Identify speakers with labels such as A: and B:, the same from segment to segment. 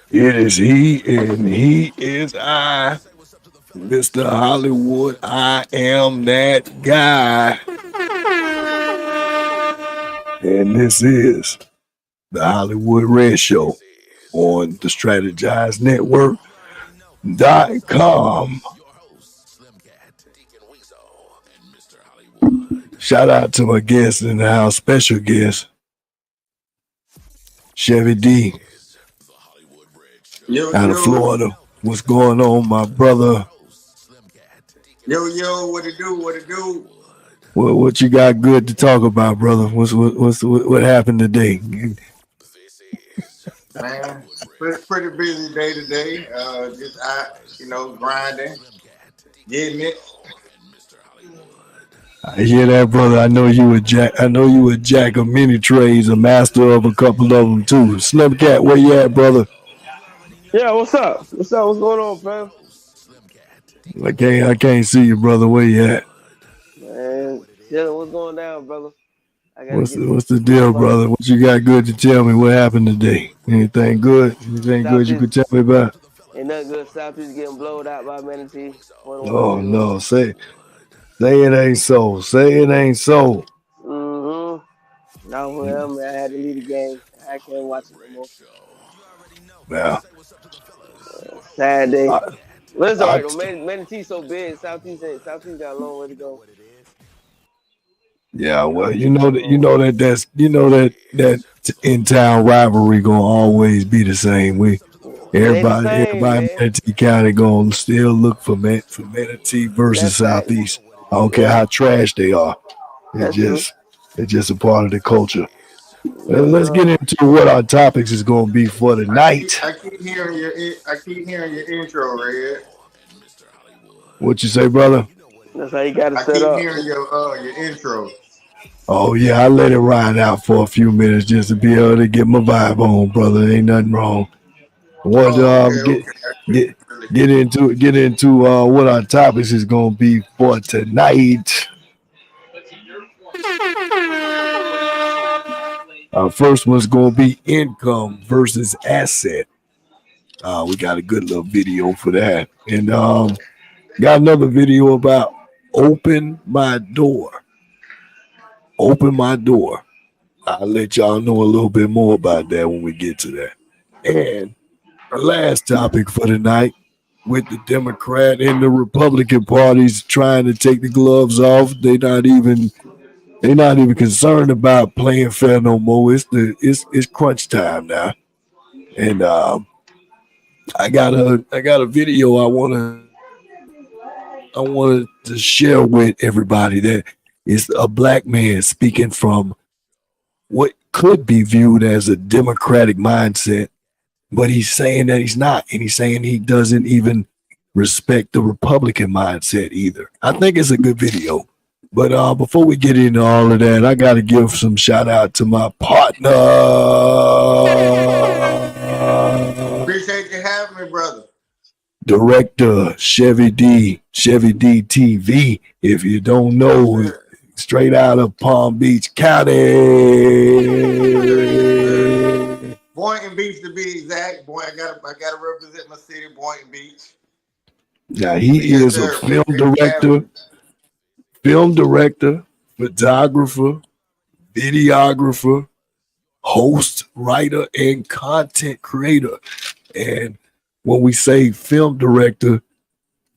A: It is he and he is I, Mr. Hollywood. I am that guy. And this is the Hollywood Red Show on the Strategize Network.com. Shout out to my guest in the house, special guest, Chevy D, out of Florida. What's going on, my brother?
B: Yo, what it do?
A: What you got good to talk about, brother? What happened today?
B: Man, pretty busy day today. Just out, grinding, getting it.
A: I hear that, brother. I know you a jack of many trades, a master of a couple of them too. Slim Cat, where you at, brother?
C: Yeah, what's up? What's going on, fam?
A: I can't see you, brother. Where you at?
C: Man, what's going down, brother?
A: What's the deal, brother? What you got good to tell me? What happened today? Anything good? Anything good you could tell me about?
C: Ain't nothing good. Southeast getting blowed out by Manatee.
A: Oh no, say it ain't so. Say it ain't so.
C: No, well, man, I had to leave the game. I can't watch it no more.
A: Yeah.
C: Sad day. Well, it's all right though. Manatee's so big. Southeast got a long way to go.
A: Yeah, well, that in town rivalry gonna always be the same. Everybody in Manatee County gonna still look for Manatee versus Southeast. I don't care how trash they are. It's just a part of the culture. Well, let's get into what our topics is gonna be for tonight.
B: I keep hearing your intro, Red.
A: What you say, brother?
C: That's how you gotta set up.
B: I keep hearing your intro.
A: Oh yeah, I let it ride out for a few minutes just to be able to get my vibe on, brother. Ain't nothing wrong. I want to get into what our topics is gonna be for tonight. Our first one's gonna be income versus asset. We got a good little video for that, and got another video about open my door. Open my door. I'll let y'all know a little bit more about that when we get to that. And our last topic for tonight, with the Democrat and the Republican parties trying to take the gloves off, they're not even concerned about playing fair no more. It's crunch time now, and I got a video I wanted to share with everybody that is a black man speaking from what could be viewed as a Democratic mindset, but he's saying that he's not, and he's saying he doesn't even respect the Republican mindset either. I think it's a good video. But before we get into all of that, I got to give some shout out to my partner.
B: Appreciate you having me, brother.
A: Director Chevy D TV. If you don't know, straight out of Palm Beach County.
B: Boynton Beach to be exact. Boy, I gotta represent my city, Boynton Beach.
A: Now he is a film director, photographer, videographer, host, writer, and content creator. And when we say film director,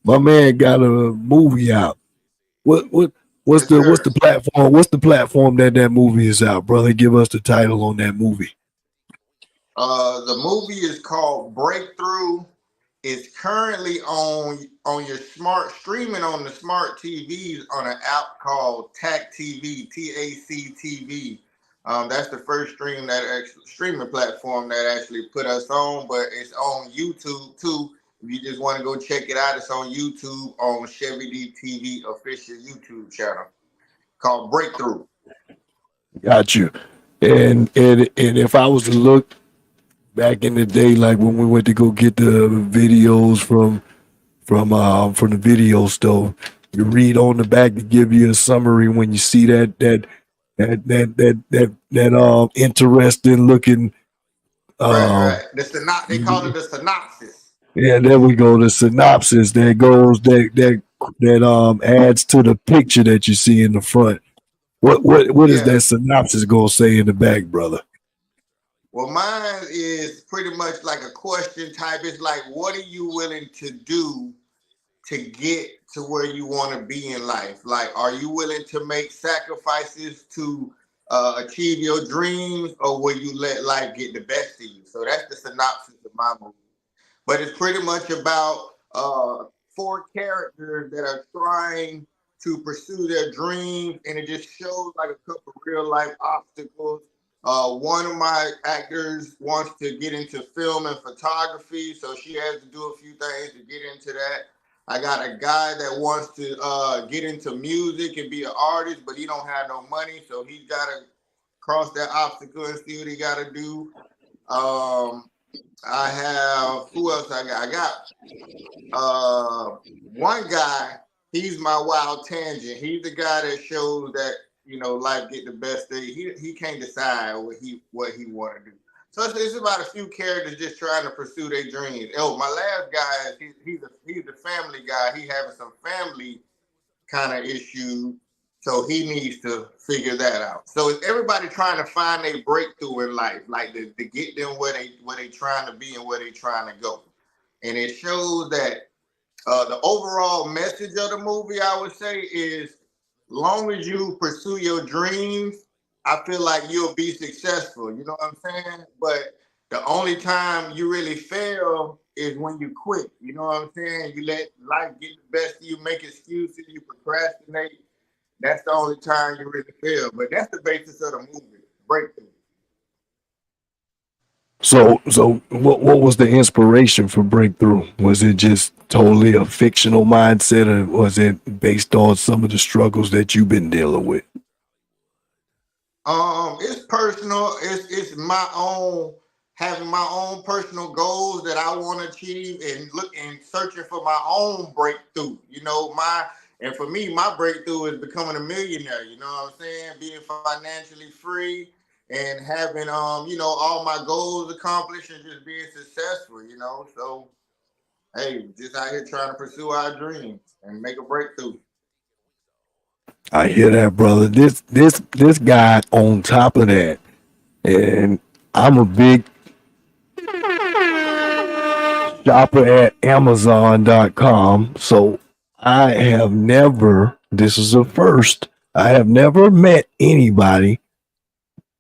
A: my man got a movie out. What's the platform? What's the platform that movie is out, brother? Give us the title on that movie.
B: The movie is called Breakthrough. It's currently on your streaming on the smart TVs on an app called TAC TV, TACTV. That's the first streaming platform that actually put us on, but it's on YouTube too. If you just want to go check it out, it's on YouTube on Chevy D TV official YouTube channel called Breakthrough.
A: Got you. And if I was to look back in the day, like when we went to go get the videos from the video store, You read on the back to give you a summary when you see that interesting looking
B: Right. They call it the synopsis.
A: yeah, there we go. The synopsis that adds to the picture that you see in the front. What is that synopsis gonna say in the back, brother?
B: Well, mine is pretty much like a question type. It's like, what are you willing to do to get to where you want to be in life? Like, are you willing to make sacrifices to achieve your dreams, or will you let life get the best of you? So that's the synopsis of my movie. But it's pretty much about four characters that are trying to pursue their dreams, and it just shows like a couple real life obstacles. One of my actors wants to get into film and photography, so she has to do a few things to get into that. I got a guy that wants to get into music and be an artist, but he don't have no money, so he's got to cross that obstacle and see what he got to do. I have, who else I got? I got one guy. He's my wild tangent. He's the guy that shows that life get the best of you. He can't decide what he want to do. So it's about a few characters just trying to pursue their dreams. Oh, my last guy is he's a family guy. He having some family kind of issue, so he needs to figure that out. So it's everybody trying to find a breakthrough in life, like to get them where they trying to be and where they trying to go. And it shows that the overall message of the movie, I would say, is long as you pursue your dreams, I feel like you'll be successful. You know what I'm saying? But the only time you really fail is when you quit. You know what I'm saying? You let life get the best of you, make excuses, you procrastinate. That's the only time you really fail. But that's the basis of the movie, breakthrough.
A: So what was the inspiration for Breakthrough? Was it just totally a fictional mindset, or was it based on some of the struggles that you've been dealing with?
B: It's personal. It's my own, having my own personal goals that I want to achieve, and searching for my own breakthrough. And for me, my breakthrough is becoming a millionaire. You know what I'm saying? Being financially free and having all my goals accomplished and just being successful. So hey, just out here trying to pursue our dreams and make a breakthrough.
A: I hear that, brother. This guy on top of that, and I'm a big shopper at Amazon.com, so I have never. This is a first. I have never met anybody,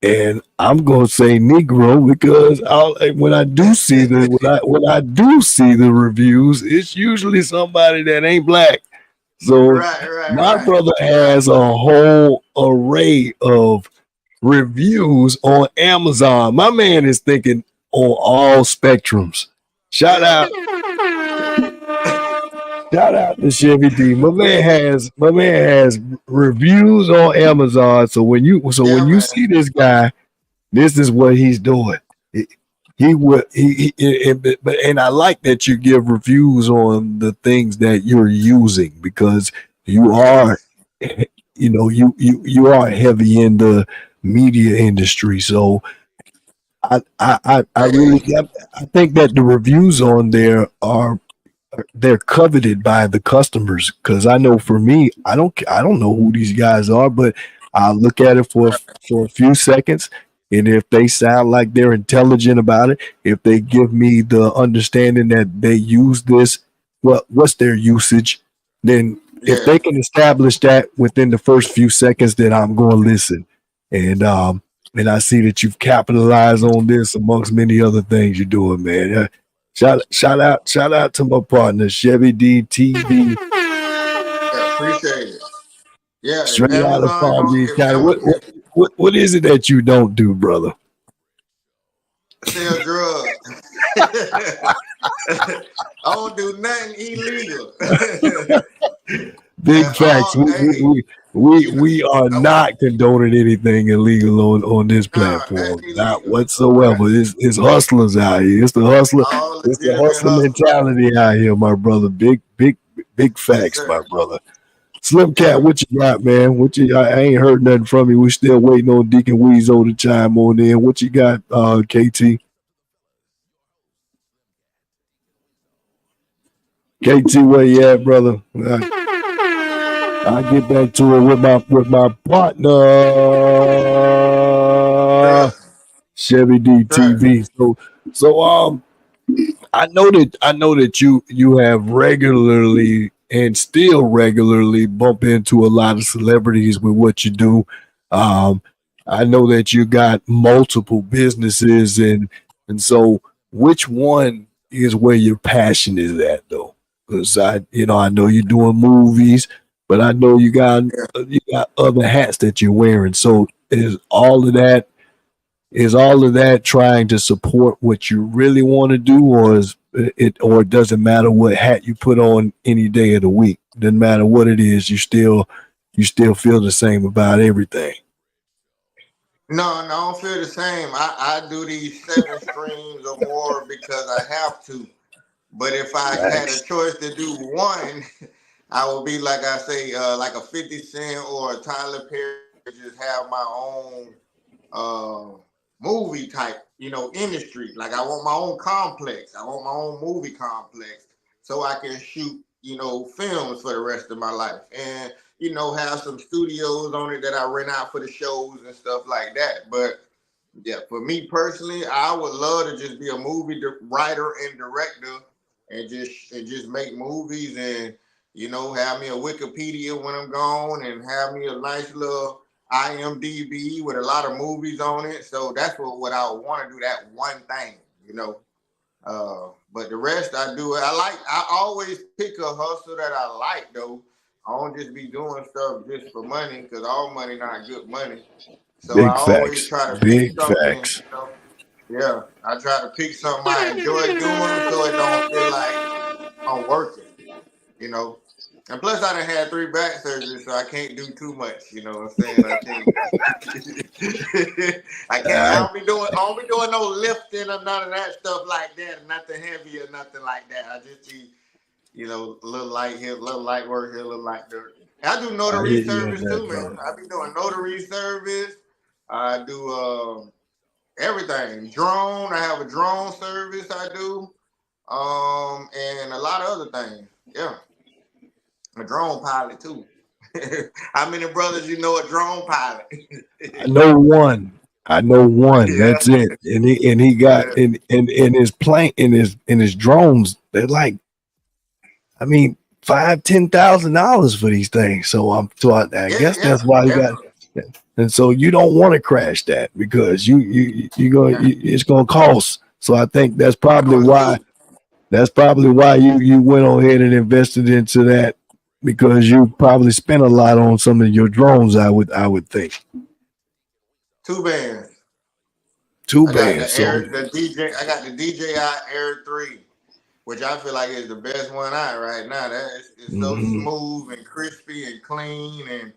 A: and I'm gonna say Negro because when I do see the reviews, it's usually somebody that ain't black. So my brother has a whole array of reviews on Amazon. My man is thinking on all spectrums. Shout out to Chevy D. My man has reviews on Amazon. So when you see this guy, this is what he's doing. And I like that you give reviews on the things that you're using, because you are, you are heavy in the media industry. So I think that the reviews on there they're coveted by the customers, because I know for me, I don't know who these guys are, but I look at it for a few seconds. And if they sound like they're intelligent about it, if they give me the understanding that they use this, what's their usage, then if they can establish that within the first few seconds, then I'm going to listen. And I see that you've capitalized on this amongst many other things you're doing, man. Shout out to my partner, Chevy D TV.
B: Appreciate it. Yeah,
A: straight out of Palm Beach County. What is it that you don't do, brother?
B: Sell drugs. I don't do nothing illegal.
A: Big facts. We are not condoning anything illegal on this platform. Not whatsoever. It's hustlers out here. It's the hustler mentality out here, my brother. Big facts, my brother. Slim Cat, what you got, man? I ain't heard nothing from you. We still waiting on Deacon Weezo to chime on in. What you got, KT? KT, where you at, brother? I get back to it with my partner, Chevy DTV. So I know that you have regularly and still regularly bump into a lot of celebrities with what you do. I know that you got multiple businesses, and so which one is where your passion is at, though? Because I know you're doing movies, but I know you got other hats that you're wearing. So is all of that trying to support what you really want to do, or it doesn't matter what hat you put on any day of the week? Doesn't matter what it is, you still feel the same about everything.
B: No, I don't feel the same. I do these 7 streams or more because I have to. But if I had a choice to do one, I would be like I say, like a 50 Cent or a Tyler Perry, just have my own movie type, industry. Like I want my own complex. I want my own movie complex so I can shoot, films for the rest of my life. And have some studios on it that I rent out for the shows and stuff like that. But yeah, for me personally, I would love to just be a movie writer and director and just make movies and have me a Wikipedia when I'm gone and have me a nice little IMDb with a lot of movies on it. So that's what I would want to do, that one thing, But the rest I do. I always pick a hustle that I like though. I don't just be doing stuff just for money because all money not good money. So
A: Big
B: I always
A: facts.
B: try to
A: Big
B: pick something.
A: facts.
B: Yeah, I try to pick something I enjoy doing so it don't feel like I'm working. And plus I done had 3 back surgeries, so I can't do too much. You know what I'm saying? I can't. I don't be doing no lifting or none of that stuff like that. Nothing heavy or nothing like that. I just be a little light here, a little light work here, a little light there. I do notary service too, man. I be doing notary service. I do everything. Drone. I have a drone service. I do, and a lot of other things. Yeah, a drone pilot too. How many brothers you know a drone pilot?
A: I know one. Yeah. That's it. And he got in his plane in his drones. They're like, I mean, $5,000-$10,000 for these things. So I guess that's why he got. And so you don't want to crash that because it's gonna cost. So I think that's probably why you went on ahead and invested into that, because you probably spent a lot on some of your drones. I would think.
B: 2 bands.
A: I
B: got the DJI Air 3, which I feel like is the best one out right now. It's so smooth and crispy and clean, and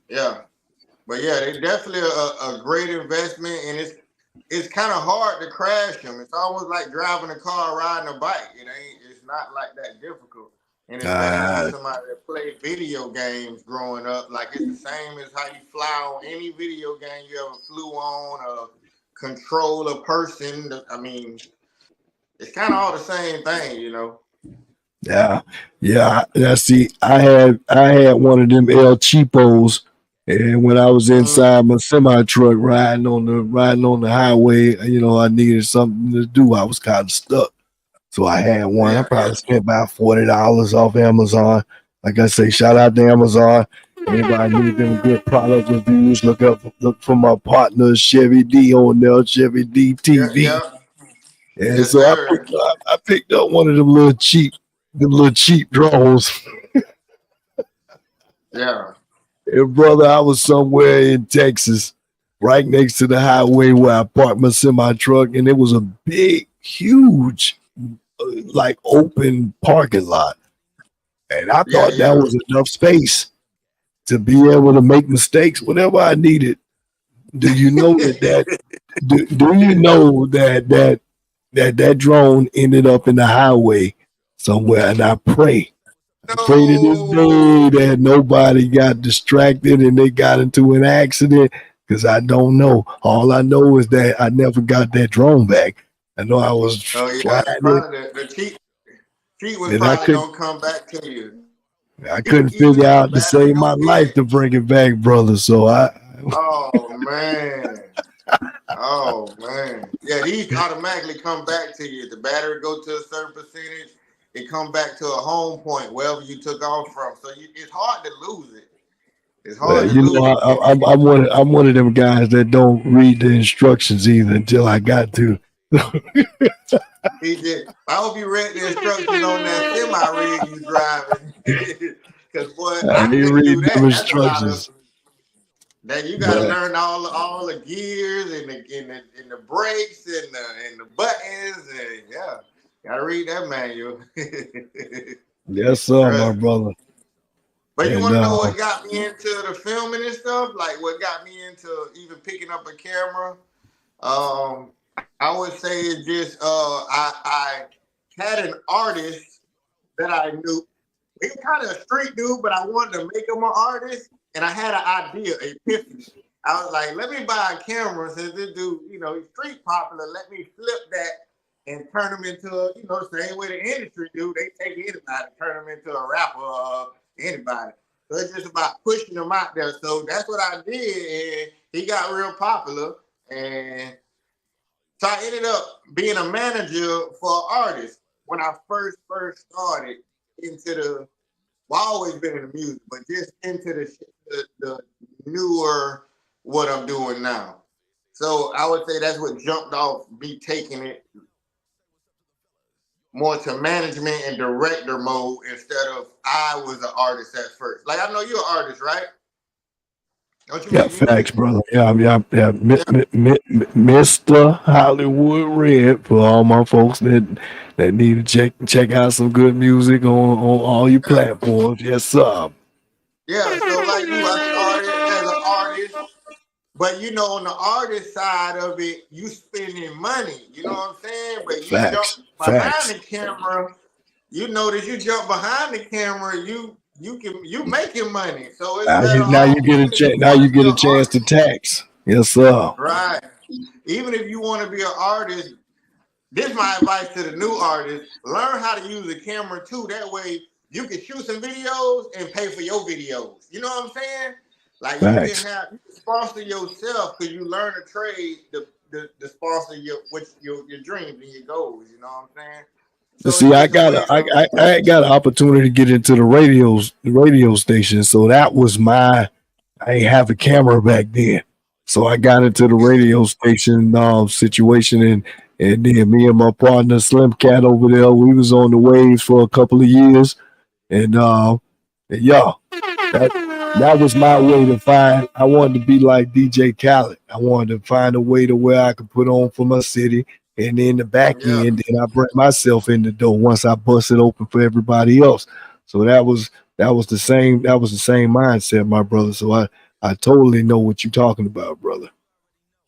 B: yeah. But yeah, they're definitely a great investment, and it's kind of hard to crash them. It's almost like driving a car, riding a bike. It's not like that difficult. And especially somebody that played video games growing up, like it's the same as how you fly on any video game you ever flew on, or control a person. I mean, it's kind of all the same thing,
A: Yeah. See, I had one of them El Cheapos, and when I was inside my semi truck riding on the highway, I needed something to do. I was kind of stuck, so I had one. I probably spent about $40 off Amazon. Like I say, shout out to Amazon. Anybody need them good product reviews? Look for my partner Chevy D on there, Chevy D TV. And so I picked up one of them little cheap drones.
B: Yeah.
A: And brother, I was somewhere in Texas, right next to the highway where I parked my semi truck, and it was a big, huge, like open parking lot. And I thought that was enough space to be able to make mistakes, whatever I needed. Do you know that do you know that drone ended up in the highway somewhere? And I pray pray to this day that nobody got distracted and they got into an accident, because I don't know. All I know is that I never got that drone back. I know I was flying
B: that's
A: it,
B: probably the cheat was
A: and
B: probably gonna come back to you.
A: I couldn't
B: Even
A: figure
B: if the
A: out to
B: battery
A: save my
B: go
A: life
B: dead.
A: to bring it back, brother. So
B: Oh man. Oh man. Yeah, these automatically come back to you. The battery go to a certain percentage, it come back to a home point wherever you took off from. So it's hard to lose it. It's
A: well,
B: hard to
A: you know,
B: lose it.
A: I'm one of them guys that don't read the instructions either until I got to.
B: He did. I hope you read the instructions on that semi rig you driving. Cause boy,
A: I
B: I
A: didn't
B: couldn't
A: read
B: do
A: them
B: that. That's a lot of
A: instructions,
B: that you got to
A: but
B: learn all the gears and the brakes and the buttons and yeah, got to read that manual.
A: yes, sir, my
B: Trust me.
A: brother.
B: But you
A: And
B: want to know what got me into the filming and stuff? Like what got me into even picking up a camera? I would say it's just I had an artist that I knew. He was kind of a street dude, but I wanted to make him an artist, and I had an idea, an epiphany. I was like, let me buy a camera since this dude, he's street popular. Let me flip that and turn him into the same way the industry do. They take anybody, turn him into a rapper or anybody. So it's just about pushing them out there. So that's what I did, and he got real popular. And so I ended up being a manager for artists when I first started into well, I always been in the music, but just into the newer what I'm doing now. So I would say that's what jumped off me taking it more to management and director mode instead of I was an artist at first. Like I know you're an artist, right? Don't you
A: yeah,
B: make
A: facts,
B: music?
A: brother. Yeah.
B: Yeah.
A: Mr. Hollywood Red for all my folks that need to check out some good music on all your
B: Yeah.
A: platforms. Yes, sir.
B: Yeah. So like you, I started as an artist. But on the artist side of it, you spending money. You know what I'm saying? But you jump behind
A: Facts.
B: the camera, that you jump behind the camera, you making money. So it's better
A: Now you
B: off,
A: get a
B: even if
A: chance.
B: you
A: Now
B: want
A: you
B: to be
A: get a
B: an
A: chance to
B: artist.
A: tax. Yes, sir.
B: Right. Even if you want to be an artist, this is my advice to the new artists. Learn how to use a camera too. That way you can shoot some videos and pay for your videos. You know what I'm saying? Like you can
A: Facts.
B: sponsor yourself because you learn a trade to sponsor your dreams and your goals. You know what I'm saying? So
A: See,
B: it's just a way of
A: I got an opportunity to get into the radio station. So that was I ain't have a camera back then. So I got into the radio station situation, and then me and my partner Slim Cat over there, we was on the waves for a couple of years, and yeah, that was my way to find. I wanted to be like DJ Khaled. I wanted to find a way to where I could put on for my city, and then the back
B: yeah.
A: end, then I bring myself in the door once I bust it open for everybody else. So that was the same mindset, my brother. So I totally know what you're talking about, brother.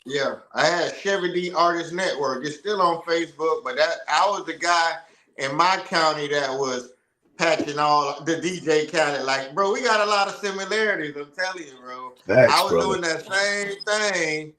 B: Yeah, I had Chevy D Artist Network. It's still on Facebook, but that I was the guy in my county that was patching all the DJ county. Like, bro, we got a lot of similarities. I'm telling you, bro. I
A: Facts,
B: was
A: brother.
B: doing that same thing,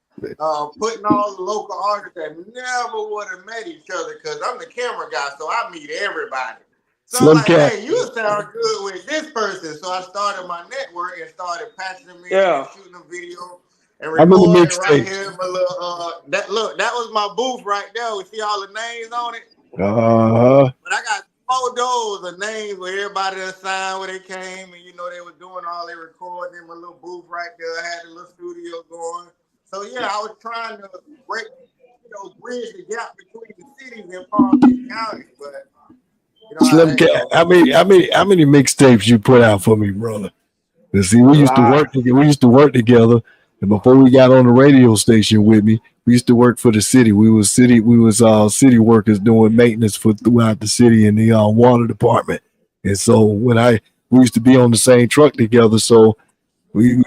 B: putting all the local artists that never would have met each other because I'm the camera guy, so I meet everybody. So I'm
A: Slim
B: like,
A: Cat.
B: hey, you sound good with this person. So I started my network and started patching them in and
C: Yeah.
B: shooting a video and
A: How many
B: recording right
A: mixtapes?
B: here in my little that was my booth right there. We see all the names on it.
A: Uh-huh.
B: But I got photos of names where everybody that signed where they came and they were doing all their recording in my little booth right there. I had a little studio going. So yeah, I was trying to break, bridge the gap between the cities in Palm Beach County. But you know how
A: Slim
B: that
A: Cat.
B: goes.
A: How many mixtapes you put out for me, brother? See,
C: A lot.
A: we used to work together, and before we got on the radio station with me, we used to work for the city. We was city workers doing maintenance for throughout the city in the water department. And so we used to be on the same truck together. So we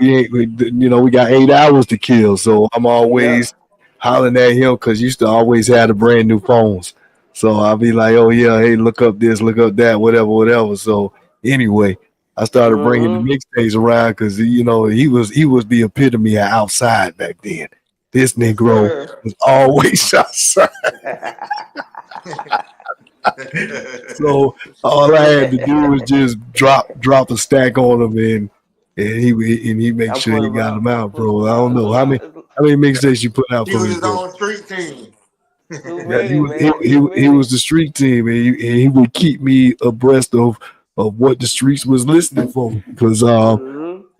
A: got 8 hours to kill. So I'm
C: Yeah.
A: always hollering at him because he used to always have the brand new phones. So I'll be like, oh yeah, hey, look up this, look up that, whatever. So Anyway, I started bringing the mixtapes around because he was the epitome of outside back then. This Negro was always outside. So all I had to do was just drop a stack on him, and he make sure he got him out, bro. I don't know how many mixtapes you put out
B: He
A: for
B: was
A: me,
B: his
A: bro.
B: own street team.
A: Yeah, he was the street team, and he would keep me abreast of what the streets was listening for, because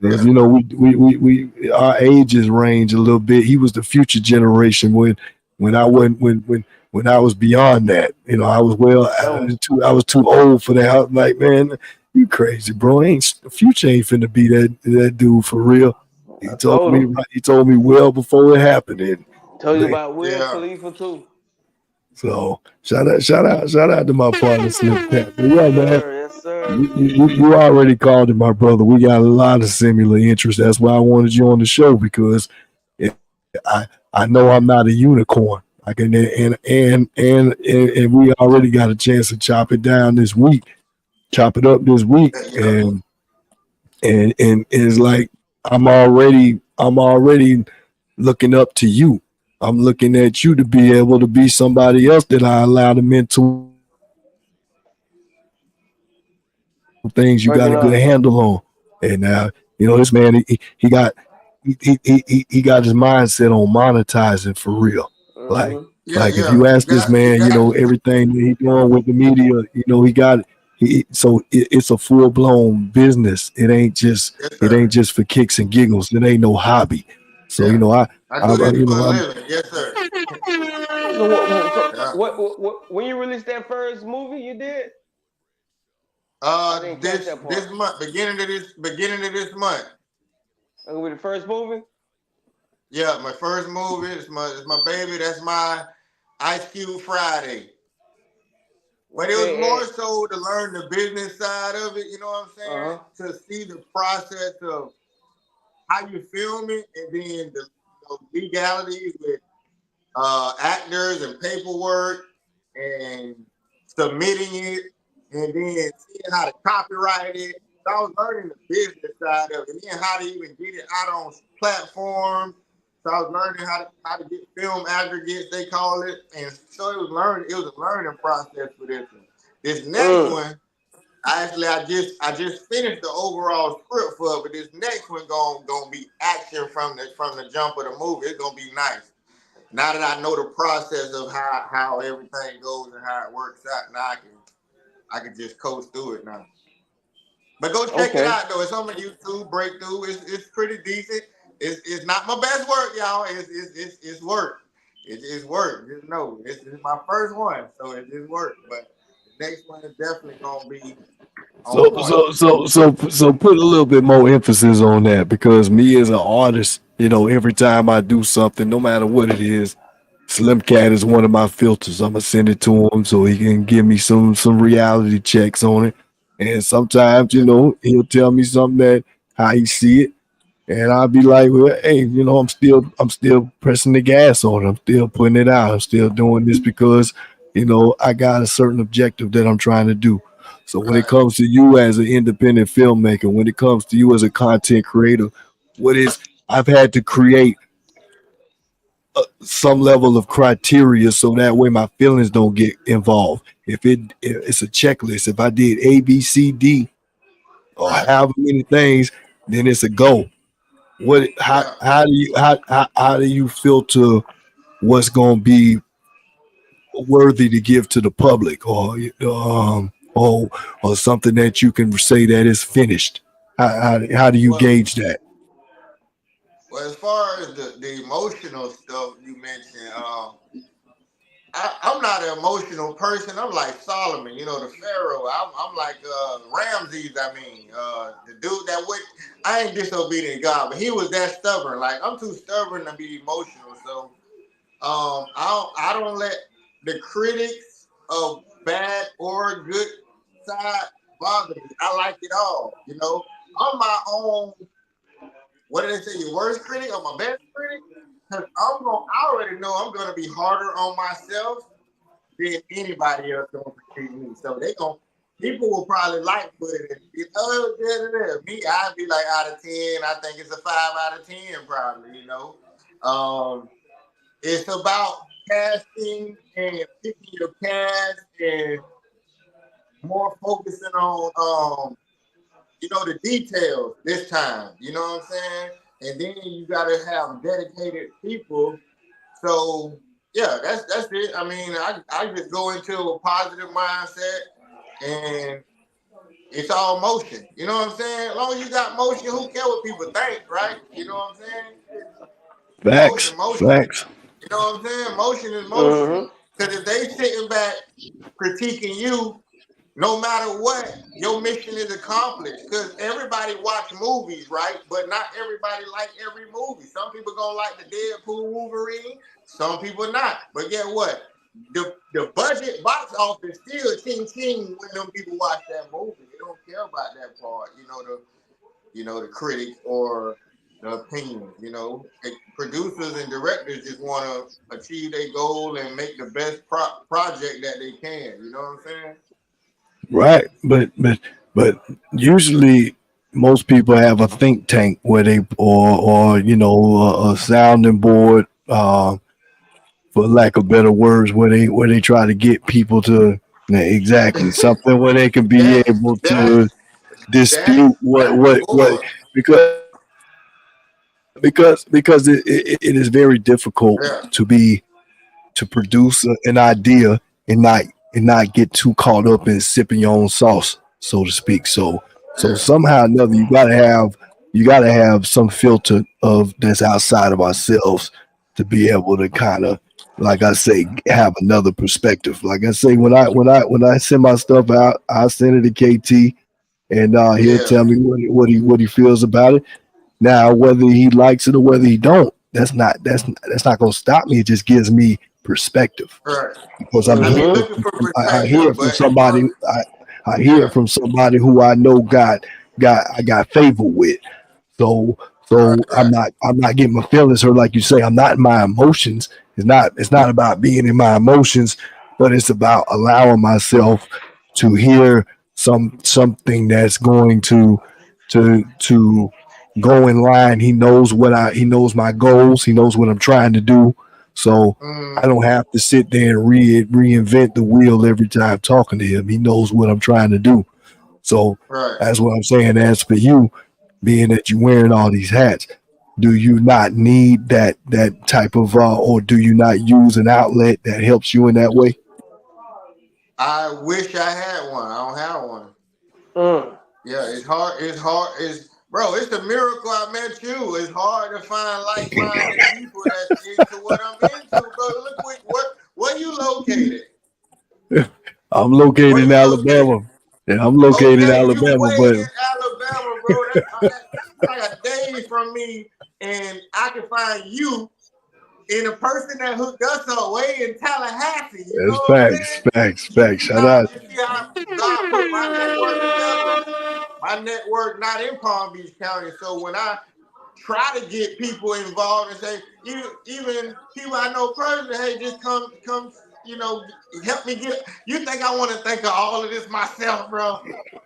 A: as you know, we our ages range a little bit. He was the future generation when I went when I was beyond that. You know, I was too old for that. I was like, man, you crazy, bro. Future ain't finna be that dude for real. He told me well before it happened. And
C: told you about Will Khalifa too.
A: So shout out to my partner Slim Cat. But yeah, man.
C: Yes, sir.
A: You already called it, my brother. We got a lot of similar interests. That's why I wanted you on the show, because I know I'm not a unicorn. I can and we already got a chance to chop it up this week, and it's like I'm already looking up to you. I'm looking at you to be able to be somebody else that I allow to mentor things you got a good handle on. And this man, he got he got his mindset on monetizing for real. Like if you ask this man, everything that he's doing with the media, he got it's a full blown business. It ain't just for kicks and giggles. It ain't no hobby. So
B: I do this for a living. Yes, sir.
C: What when you released that first movie you did?
B: This month, beginning of this month.
C: With the first movie?
B: Yeah, my first movie. It's my baby. That's my Ice Cube Friday. But it was more so to learn the business side of it. You know what I'm saying? To see the process of how you film it, and then the legalities with actors and paperwork and submitting it, and then seeing how to copyright it. So I was learning the business side of it, and then how to even get it out on platforms. So I was learning how to get film aggregates, they call it, and so it was a learning process for this one. This next one, I just finished the overall script for it, but this next one gonna be action from the jump of the movie. It's gonna be nice. Now that I know the process of how everything goes and how it works out, now I can just coast through it now. But go check it out though. It's on my YouTube breakthrough. It's pretty decent. It's not my best work, y'all. It's work. It's work. Just know it's my first one, so it just work. But the next one is definitely gonna be on point.
A: So put a little bit more emphasis on that, because me as an artist, every time I do something, no matter what it is, Slim Cat is one of my filters. I'm gonna send it to him so he can give me some reality checks on it. And sometimes, he'll tell me something that how he see it, and I'll be like, well, hey, I'm still pressing the gas on it. I'm still putting it out. I'm still doing this because, I got a certain objective that I'm trying to do. So when it comes to you as an independent filmmaker, when it comes to you as a content creator, I've had to create some level of criteria so that way my feelings don't get involved. If it's a checklist, if I did A, B, C, D, or however many things, then it's a go. How do you filter what's going to be worthy to give to the public, or something that you can say that is finished? How do you gauge that?
B: Well, as far as the emotional stuff you mentioned, I'm not an emotional person. I'm like Solomon, the Pharaoh. I'm like Ramses. The dude that would. I ain't disobedient to God, but he was that stubborn. Like I'm too stubborn to be emotional. So I don't let the critics of bad or good side bother me. I like it all. I'm my own. What did they say? Your worst critic or my best critic? Because I already know I'm gonna be harder on myself than anybody else gonna treat me. So people will probably like put it in. Oh, me, I'd be like out of 10. I think it's a 5 out of 10, probably. It's about casting and picking your cast and more focusing on the details this time. You know what I'm saying? And then you gotta have dedicated people. So yeah, that's it. I mean, I just go into a positive mindset and it's all motion. You know what I'm saying? As long as you got motion, who cares what people think, right? You know what I'm saying? Motion.
A: Facts.
B: You know what I'm saying? Motion is motion. Because if they sitting back critiquing you, no matter what, your mission is accomplished. Because everybody watch movies, right? But not everybody like every movie. Some people gonna like the Deadpool Wolverine. Some people not. But guess what? The budget box office still ching when them people watch that movie. They don't care about that part. The critics or the opinion. Producers and directors just want to achieve their goal and make the best project that they can. You know what I'm saying?
A: Right, but usually most people have a think tank where they or a sounding board, for lack of better words, where they try to get people to exactly something where they can be able to dispute what because it is very difficult to produce an idea and not get too caught up in sipping your own sauce, so to speak. So somehow or another, you gotta have some filter of that's outside of ourselves to be able to kind of, like I say, have another perspective. Like I say, when I send my stuff out, I send it to KT, and he'll tell me what he feels about it. Now, whether he likes it or whether he don't, that's not gonna stop me. It just gives me perspective,
B: right?
A: Because I hear it from somebody. I hear it from somebody who I know I got favor with. So I'm not getting my feelings hurt, like you say. I'm not in my emotions. It's not about being in my emotions, but it's about allowing myself to hear something that's going to go in line. He knows he knows my goals. He knows what I'm trying to do. So I don't have to sit there and reinvent the wheel every time talking to him. He knows what I'm trying to do. So that's what I'm saying. As for you, being that you're wearing all these hats, do you not need that type of or do you not use an outlet that helps you in that way?
B: I wish I had one. I don't have one. Yeah, it's hard. Bro, it's a miracle I met you. It's hard to find like-minded people that's into what I'm into. Bro, look where you located.
A: I'm located in Alabama. Yeah, I'm located in Alabama,
B: you
A: but
B: in Alabama, bro. That's like a day from me, and I can find you in a person that hooked us up way in Tallahassee. You know what I'm saying?
A: Facts. Shout out.
B: You see how God put my network together? My network not in Palm Beach County, so when I try to get people involved and say, even people I know personally, hey, just come, help me get. You think I want to think of all of this myself, bro?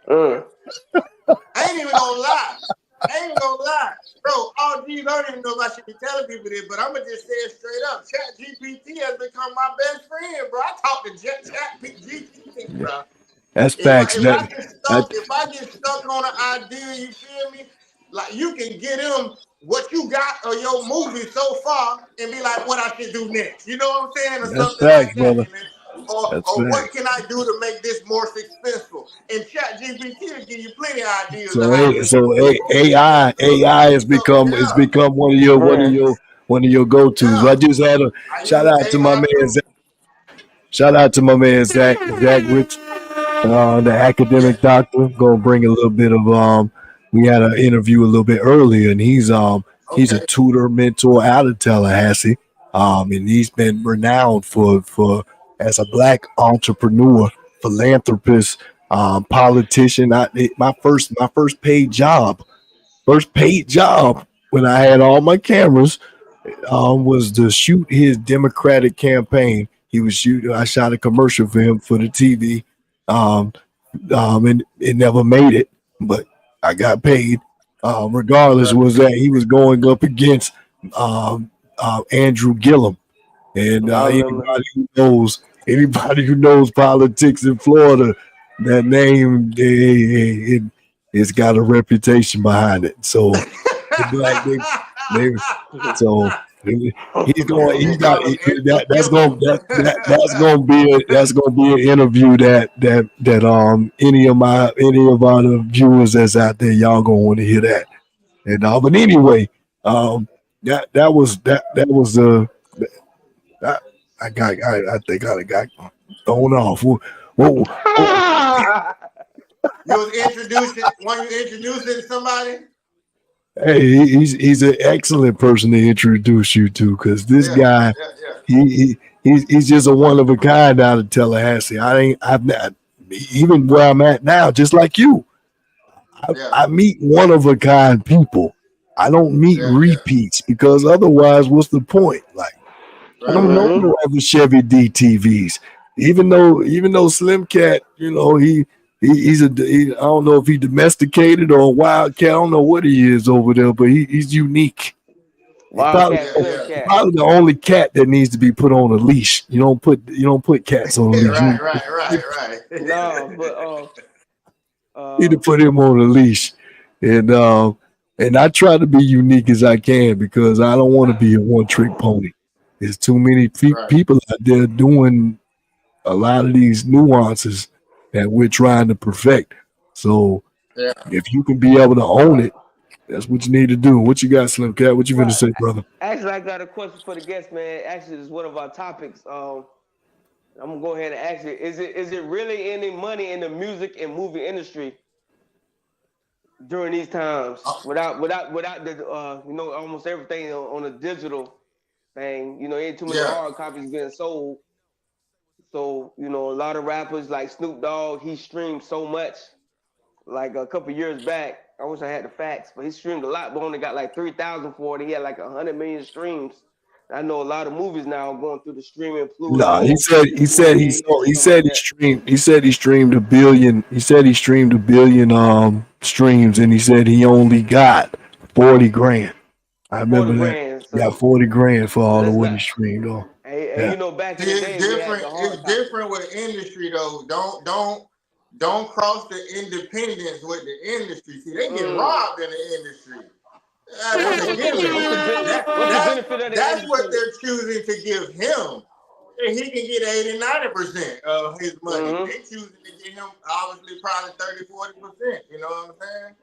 B: I ain't even gonna lie. Bro. All these, I don't even know if I should be telling people this, but I'm gonna just say it straight up. Chat GPT has become my best friend, bro. I talk to Chat GPT, bro.
A: That's facts.
B: If I get stuck on an idea, you feel me? Like you can get him what you got or your movie so far and be like, what I should do next. You know what I'm saying? Or
A: that's
B: something
A: facts,
B: like that.
A: brother.
B: Or what can I do to make this more successful? And Chat GPT will give you plenty of ideas.
A: So AI has become one of your go-tos. I just had a shout out to my man Zach. Shout out to my man Zach Rich, the academic doctor. Gonna bring a little bit of we had an interview a little bit earlier, and he's a tutor mentor out of Tallahassee. And he's been renowned for as a black entrepreneur, philanthropist, politician. My first paid job when I had all my cameras was to shoot his Democratic campaign. I shot a commercial for him for the TV and it never made it, but I got paid. Regardless, was that he was going up against Andrew Gillum, and anybody who knows politics in Florida, that name it's got a reputation behind it. So so he's going. He's got that's going to be an interview that any of our viewers that's out there, y'all gonna want to hear that. And but anyway, that was I think I got thrown off.
B: You was introducing somebody.
A: Hey, he's an excellent person to introduce you to, because this guy, he's just a one of a kind out of Tallahassee. I've not, even where I'm at now, just like you. I meet one of a kind people. I don't meet repeats, because otherwise, what's the point? Like, I don't know no other Chevy DTVs. Even though Slim Cat, you know, I don't know if he domesticated or a wildcat. I don't know what he is over there, but he's unique. Probably the only cat that needs to be put on a leash. You don't put cats on a leash.
B: Right.
C: No, but
A: need to put him on a leash, and I try to be unique as I can, because I don't want to be a one-trick pony. There's too many people out there doing a lot of these nuances that we're trying to perfect. So if you can be able to own it, that's what you need to do. What you got, Slim Cat? What you gonna say, brother?
C: Actually, I got a question for the guest, man. Actually, it's one of our topics. I'm gonna go ahead and ask you: Is it really any money in the music and movie industry during these times? Without the almost everything on a digital thing. You know, ain't too many hard copies getting sold. So, you know, a lot of rappers like Snoop Dogg, he streamed so much. Like a couple years back, I wish I had the facts, but he streamed a lot, but only got like 3,000 for it. He had like 100 million streams. I know a lot of movies now going through the streaming fluid.
A: No, he said he streamed a billion. He said he streamed a billion streams, and he said he only got 40 grand. I remember that. So got 40 grand for all of what he streamed on.
C: And you know, back in the day,
B: it's different with industry though. Don't cross the independence with the industry. See, they get robbed in the industry. That's what they're choosing to give him. And he can get 80-90% of his money. They're choosing to give him obviously probably 30-40%. You know what I'm saying?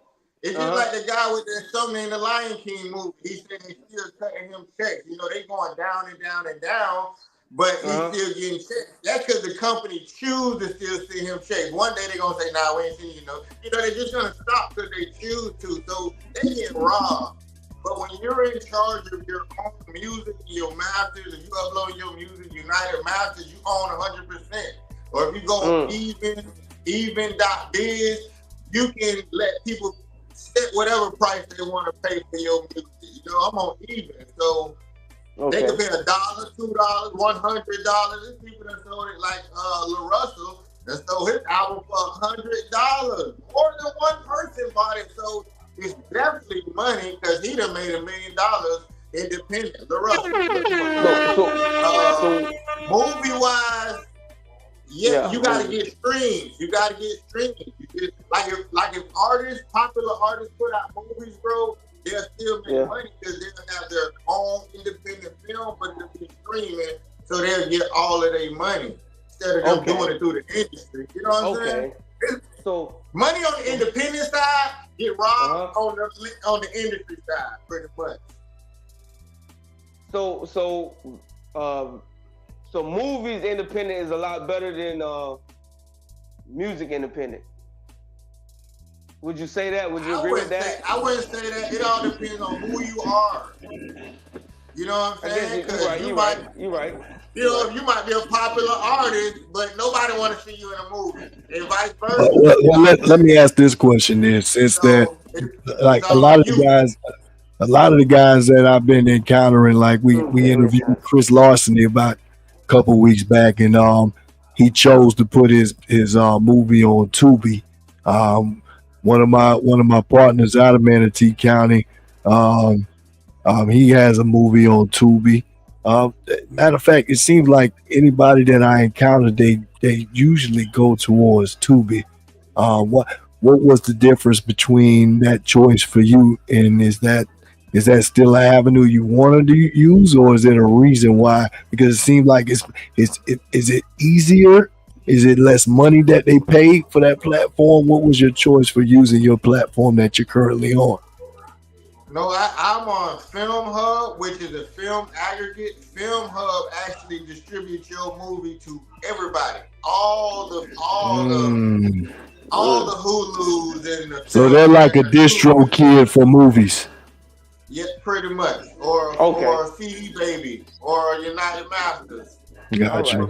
B: It's just like the guy with that something in the Lion King movie. He said they still cutting him checks. You know, they going down and down and down, but he's still getting checks. That's because the company choose to still send him checks. One day they're going to say, nah, we ain't sending you. They're just going to stop because they choose to. So they get robbed. But when you're in charge of your own music, your masters, if you upload your music, United Masters, you own 100%. Or if you go on even.biz, you can let people set whatever price they want to pay for your music. You know, I'm on even. So they can pay $1, $2, $100. There's people that sold it like Lil Russell that sold his album for $100. More than one person bought it. So it's definitely money because he done made $1 million independent. Lil Russell. So movie-wise, you gotta get streams. You gotta get streams. Like if popular artists put out movies, bro, they'll still make money because they'll have their own independent film, but it'll be streaming, so they'll get all of their money instead of them doing it through the industry. You know what I'm saying? So money on the independent side get robbed on the industry side, pretty much.
C: So movies independent is a lot better than music independent. Would you say that? Would you agree with that?
B: I wouldn't say that. It all depends on who you are. You know what I'm saying?
C: You're right.
B: You know, you might be a popular artist, but nobody want to see you in a movie, and vice versa.
A: Well, let me ask this question then, since a lot of the guys that I've been encountering, like we interviewed Chris Larson about a couple weeks back, and he chose to put his movie on Tubi. One of my partners out of Manatee County, he has a movie on Tubi. Matter of fact, it seems like anybody that I encounter, they usually go towards Tubi. What was the difference between that choice for you, and is that still an avenue you wanted to use, or is it a reason why? Because it seems like is it easier? Is it less money that they pay for that platform? What was your choice for using your platform that you're currently on?
B: No, I'm on Film Hub, which is a film aggregate. Film Hub actually distributes your movie to everybody, all the Hulus and the.
A: So they're like a distro kid for movies.
B: Yeah, pretty much, or CD Baby, or United Masters.
A: Gotcha.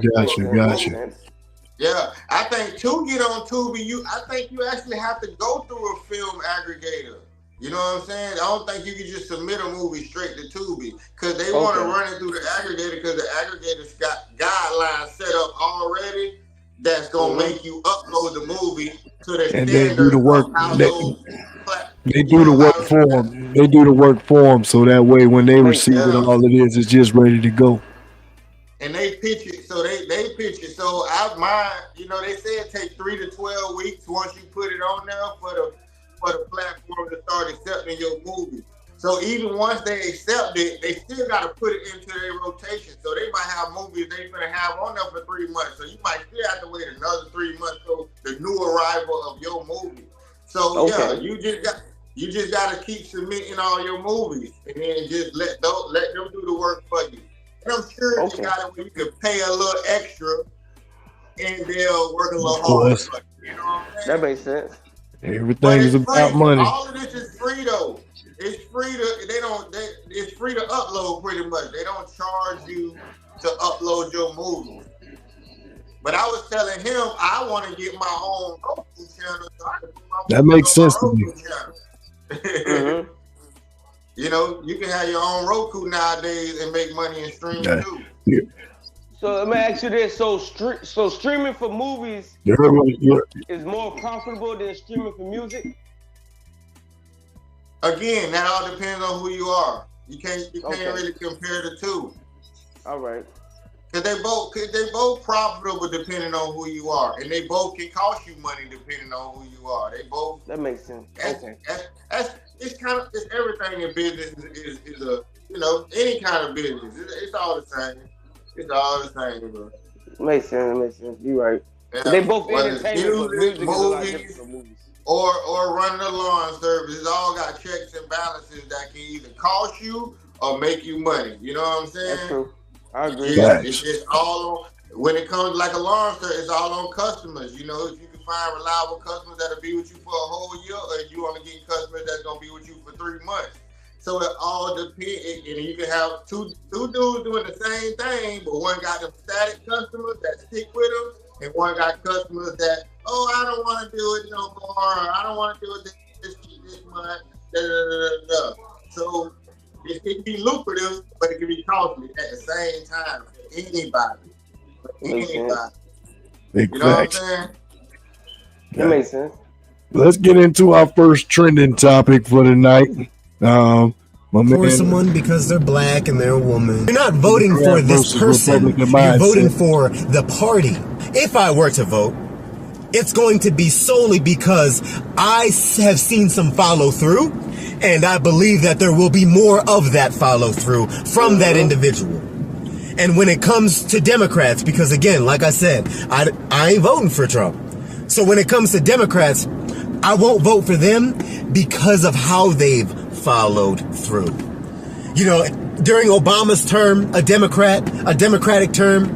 B: Yeah, I think to get on Tubi, I think you actually have to go through a film aggregator. You know what I'm saying? I don't think you can just submit a movie straight to Tubi, because they want to run it through the aggregator, because the aggregator's got guidelines set up already that's gonna make you upload the movie to the standard.
A: They do the work. They do the work for them. They do the work for them, so that way when they receive it, all it is just ready to go.
B: And they pitch it, so they pitch it. So they say it takes 3 to 12 weeks once you put it on there for the platform to start accepting your movie. So even once they accept it, they still got to put it into their rotation. So they might have movies they're gonna have on there for 3 months. So you might still have to wait another 3 months for the new arrival of your movie. So you just got to keep submitting all your movies, and then just let them do the work for you. And I'm sure you got it where you can pay a little extra, and they'll work a little harder. You know what I'm saying?
C: That makes sense.
A: Everything is about money.
B: All of this is free though. It's free it's free to upload pretty much. They don't charge you to upload your movie. But I was telling him I want to get my own Roku channel. So I can put my
A: that makes sense to me.
B: Mm-hmm. You know, you can have your own Roku nowadays and make money in streaming too. Yeah.
C: So let me ask you this: so streaming for movies is more profitable than streaming for music?
B: Again, that all depends on who you are. You can't really compare the two.
C: All right.
B: Because they both profitable depending on who you are, and they both can cost you money depending on who you are. They both.
C: That makes sense.
B: It's everything in business is a any kind of business. It's all the same. It's all the same, bro.
C: Makes sense. You're right. Yeah. They both entertainment, music movies.
B: Or running a lawn service. It's all got checks and balances that can either cost you or make you money. You know what I'm saying?
C: That's true. I agree.
B: It's just all on, when it comes like alarm service, it's all on customers. You know, if you can find reliable customers that'll be with you for a whole year, or if you only get customers that's gonna be with you for 3 months. So it all depends, and you can have two dudes doing the same thing, but one got them static customers that stick with them, and one got customers that, I don't want to do it no more, or I don't want to do it this month. So it can be lucrative, but it can be costly at the same time for anybody. You know what I'm saying?
C: That makes sense.
A: Let's get into our first trending topic for the night.
D: For someone because they're black and they're a woman. You're not voting for this person. You're voting for the party. If I were to vote, it's going to be solely because I have seen some follow through, and I believe that there will be more of that follow through from that individual. And when it comes to Democrats, because again, like I said, I ain't voting for Trump. So when it comes to Democrats, I won't vote for them because of how they've followed through. You know, during Obama's term, a Democratic term,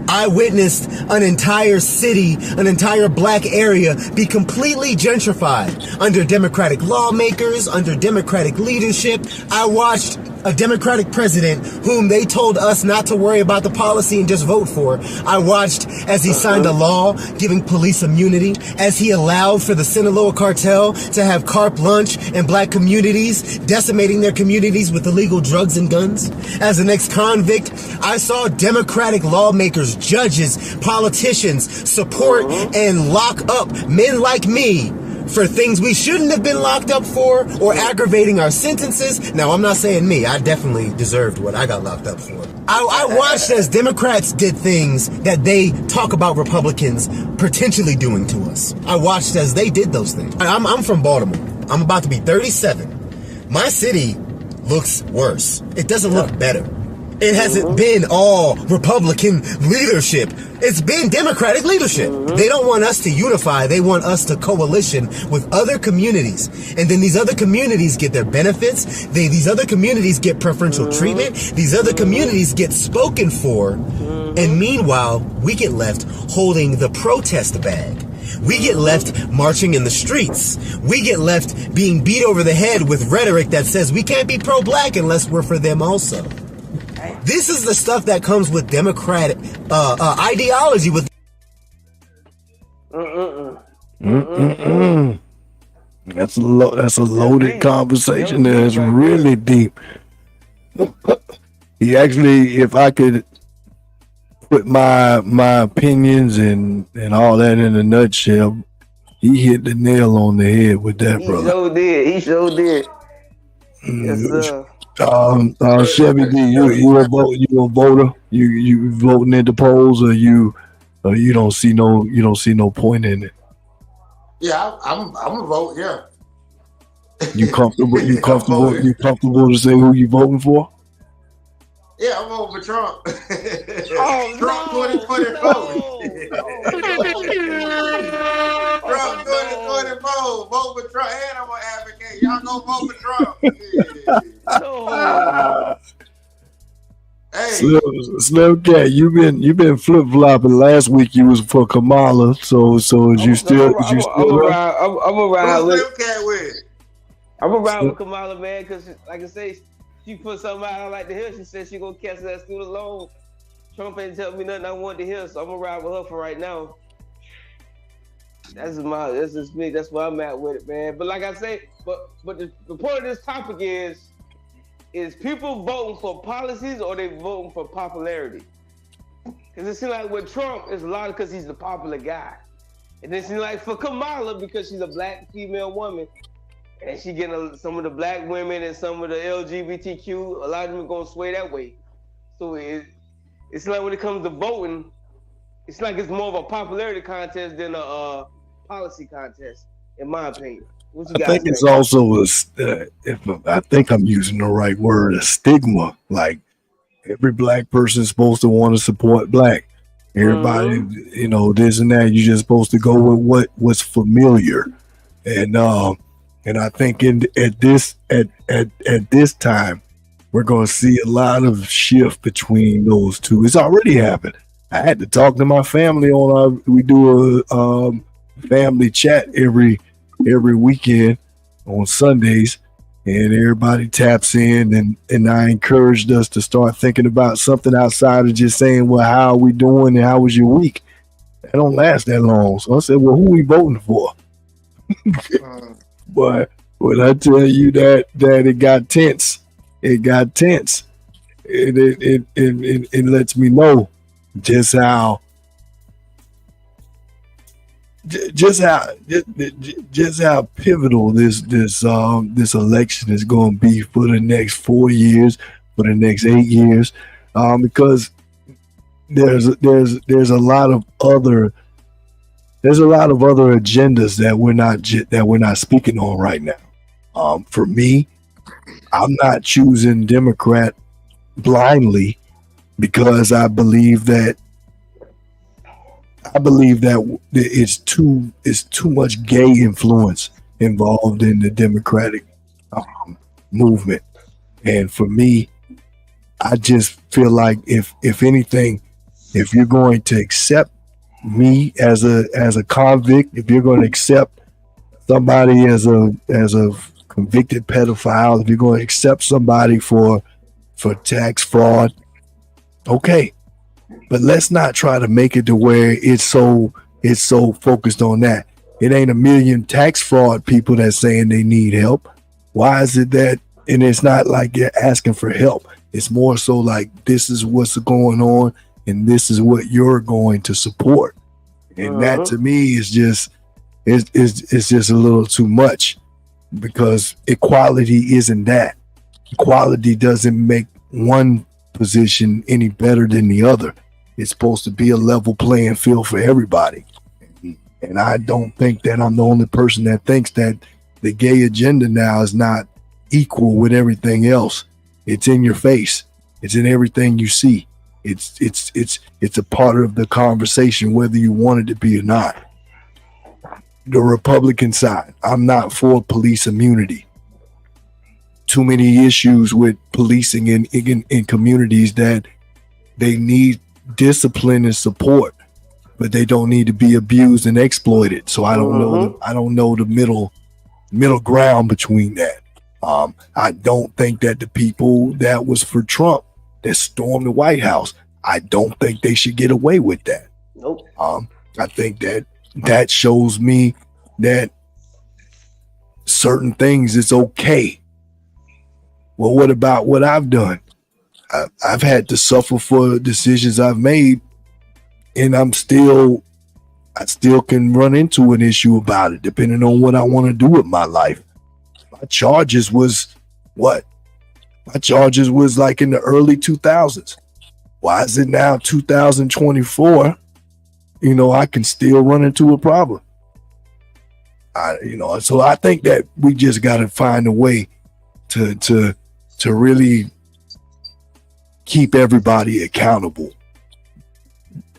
D: I witnessed an entire city, an entire black area be completely gentrified under Democratic lawmakers, under Democratic leadership. I watched a Democratic president whom they told us not to worry about the policy and just vote for. I watched as he signed a law giving police immunity, as he allowed for the Sinaloa cartel to have carte blanche in black communities, decimating their communities with illegal drugs and guns. As an ex-convict, I saw Democratic lawmakers, judges, politicians support and lock up men like me for things we shouldn't have been locked up for, or aggravating our sentences. Now, I'm not saying me. I definitely deserved what I got locked up for. I watched as Democrats did things that they talk about Republicans potentially doing to us. I watched as they did those things. I'm from Baltimore. I'm about to be 37. My city looks worse. It doesn't look better. It hasn't been all Republican leadership. It's been Democratic leadership. They don't want us to unify. They want us to coalition with other communities. And then these other communities get their benefits. These other communities get preferential treatment. These other communities get spoken for. And meanwhile, we get left holding the protest bag. We get left marching in the streets. We get left being beat over the head with rhetoric that says we can't be pro-black unless we're for them also. This is the stuff that comes with Democratic ideology.
A: That's a loaded conversation. That's really deep. He actually, if I could put my opinions and all that in a nutshell, he hit the nail on the head with that, brother.
C: He sure did. Yes, sir.
A: Chevy D, you a voter? You voting at the polls, or you don't see no point in it?
B: Yeah, I'm a vote. Yeah.
A: You comfortable? You comfortable to say who you voting for?
B: Yeah, I'm voting for Trump.
C: Trump
B: 2024. Trump 2024. Vote for Trump, and I'm gonna advocate. Y'all go vote for Trump. Hey,
A: Slim Cat, you been flip flopping. Last week you was for Kamala, so is you still?
C: I'm around with
B: Slim Cat with.
C: I'm around with Kamala, man, because like I say, she put something out I like to hear. She said she gonna cancel that student loan. Trump ain't tell me nothing I wanted to hear, so I'm around with her for right now. That's just me. That's where I'm at with it, man. But like I say, but the point of this topic is people voting for policies or they voting for popularity? Because it seems like with Trump, it's a lot because he's the popular guy. And it seems like for Kamala, because she's a black female woman, and she getting some of the black women and some of the LGBTQ, a lot of them are going to sway that way. So it's like when it comes to voting, it's like it's more of a popularity contest than a policy contest, in my opinion. What you guys
A: think? It's also I think I'm using the right word, a stigma. Like every black person is supposed to want to support black. Everybody, this and that. You're just supposed to go with what's familiar, and I think at this time we're going to see a lot of shift between those two. It's already happened. I had to talk to my family we do a family chat every weekend on Sundays, and everybody taps in, and I encouraged us to start thinking about something outside of just saying, well, how are we doing and how was your week? That don't last that long. So I said, well, who we voting for? But when I tell you that it got tense, it lets me know just how pivotal this election is going to be for the next 4 years, for the next 8 years, because there's a lot of other agendas that we're not speaking on right now. For me, I'm not choosing Democrat blindly because I believe that it's too much gay influence involved in the Democratic movement, and for me, I just feel like if anything, if you're going to accept me as a convict, if you're going to accept somebody as a convicted pedophile, if you're going to accept somebody for for tax fraud. Okay, but let's not try to make it to where it's so focused on that. It ain't a million tax fraud people that's saying they need help. Why is it that? And it's not like you're asking for help. It's more so like, this is what's going on, and this is what you're going to support. And that to me is just it's just a little too much, because equality isn't that. Equality doesn't make one position any better than the other. It's supposed to be a level playing field for everybody. And I don't think that I'm the only person that thinks that the gay agenda now is not equal with everything else. It's in your face. It's in everything you see. It's a part of the conversation, whether you want it to be or not. The Republican side, I'm not for police immunity. Too many issues with policing in communities that they need discipline and support, but they don't need to be abused and exploited. So I don't know the middle ground between that. I don't think that the people that was for Trump that stormed the White House, I don't think they should get away with that.
C: Nope.
A: I think that shows me that certain things it's okay. Well, what about what I've done? I've had to suffer for decisions I've made, and I still can run into an issue about it, depending on what I want to do with my life. My charges was what? My charges was like in the early 2000s. Why is it now 2024? I can still run into a problem. So I think that we just got to find a way to really keep everybody accountable.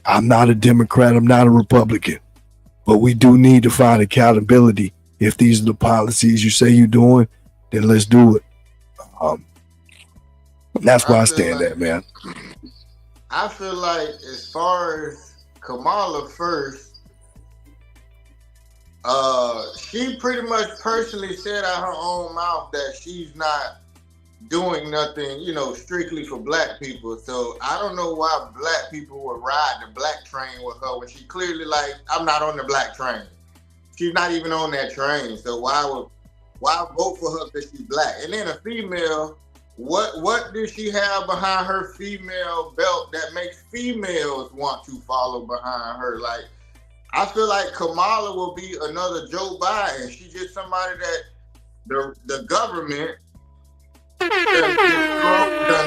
A: I'm not a Democrat, I'm not a Republican, but we do need to find accountability. If these are the policies you say you're doing, then let's do it. That's where I stand at, man.
B: I feel like as far as Kamala first, she pretty much personally said out her own mouth that she's not doing nothing, strictly for black people. So I don't know why black people would ride the black train with her when she clearly like, I'm not on the black train. She's not even on that train. So why vote for her because she's black? And then a female, what does she have behind her female belt that makes females want to follow behind her? Like, I feel like Kamala will be another Joe Biden. She's just somebody that the government done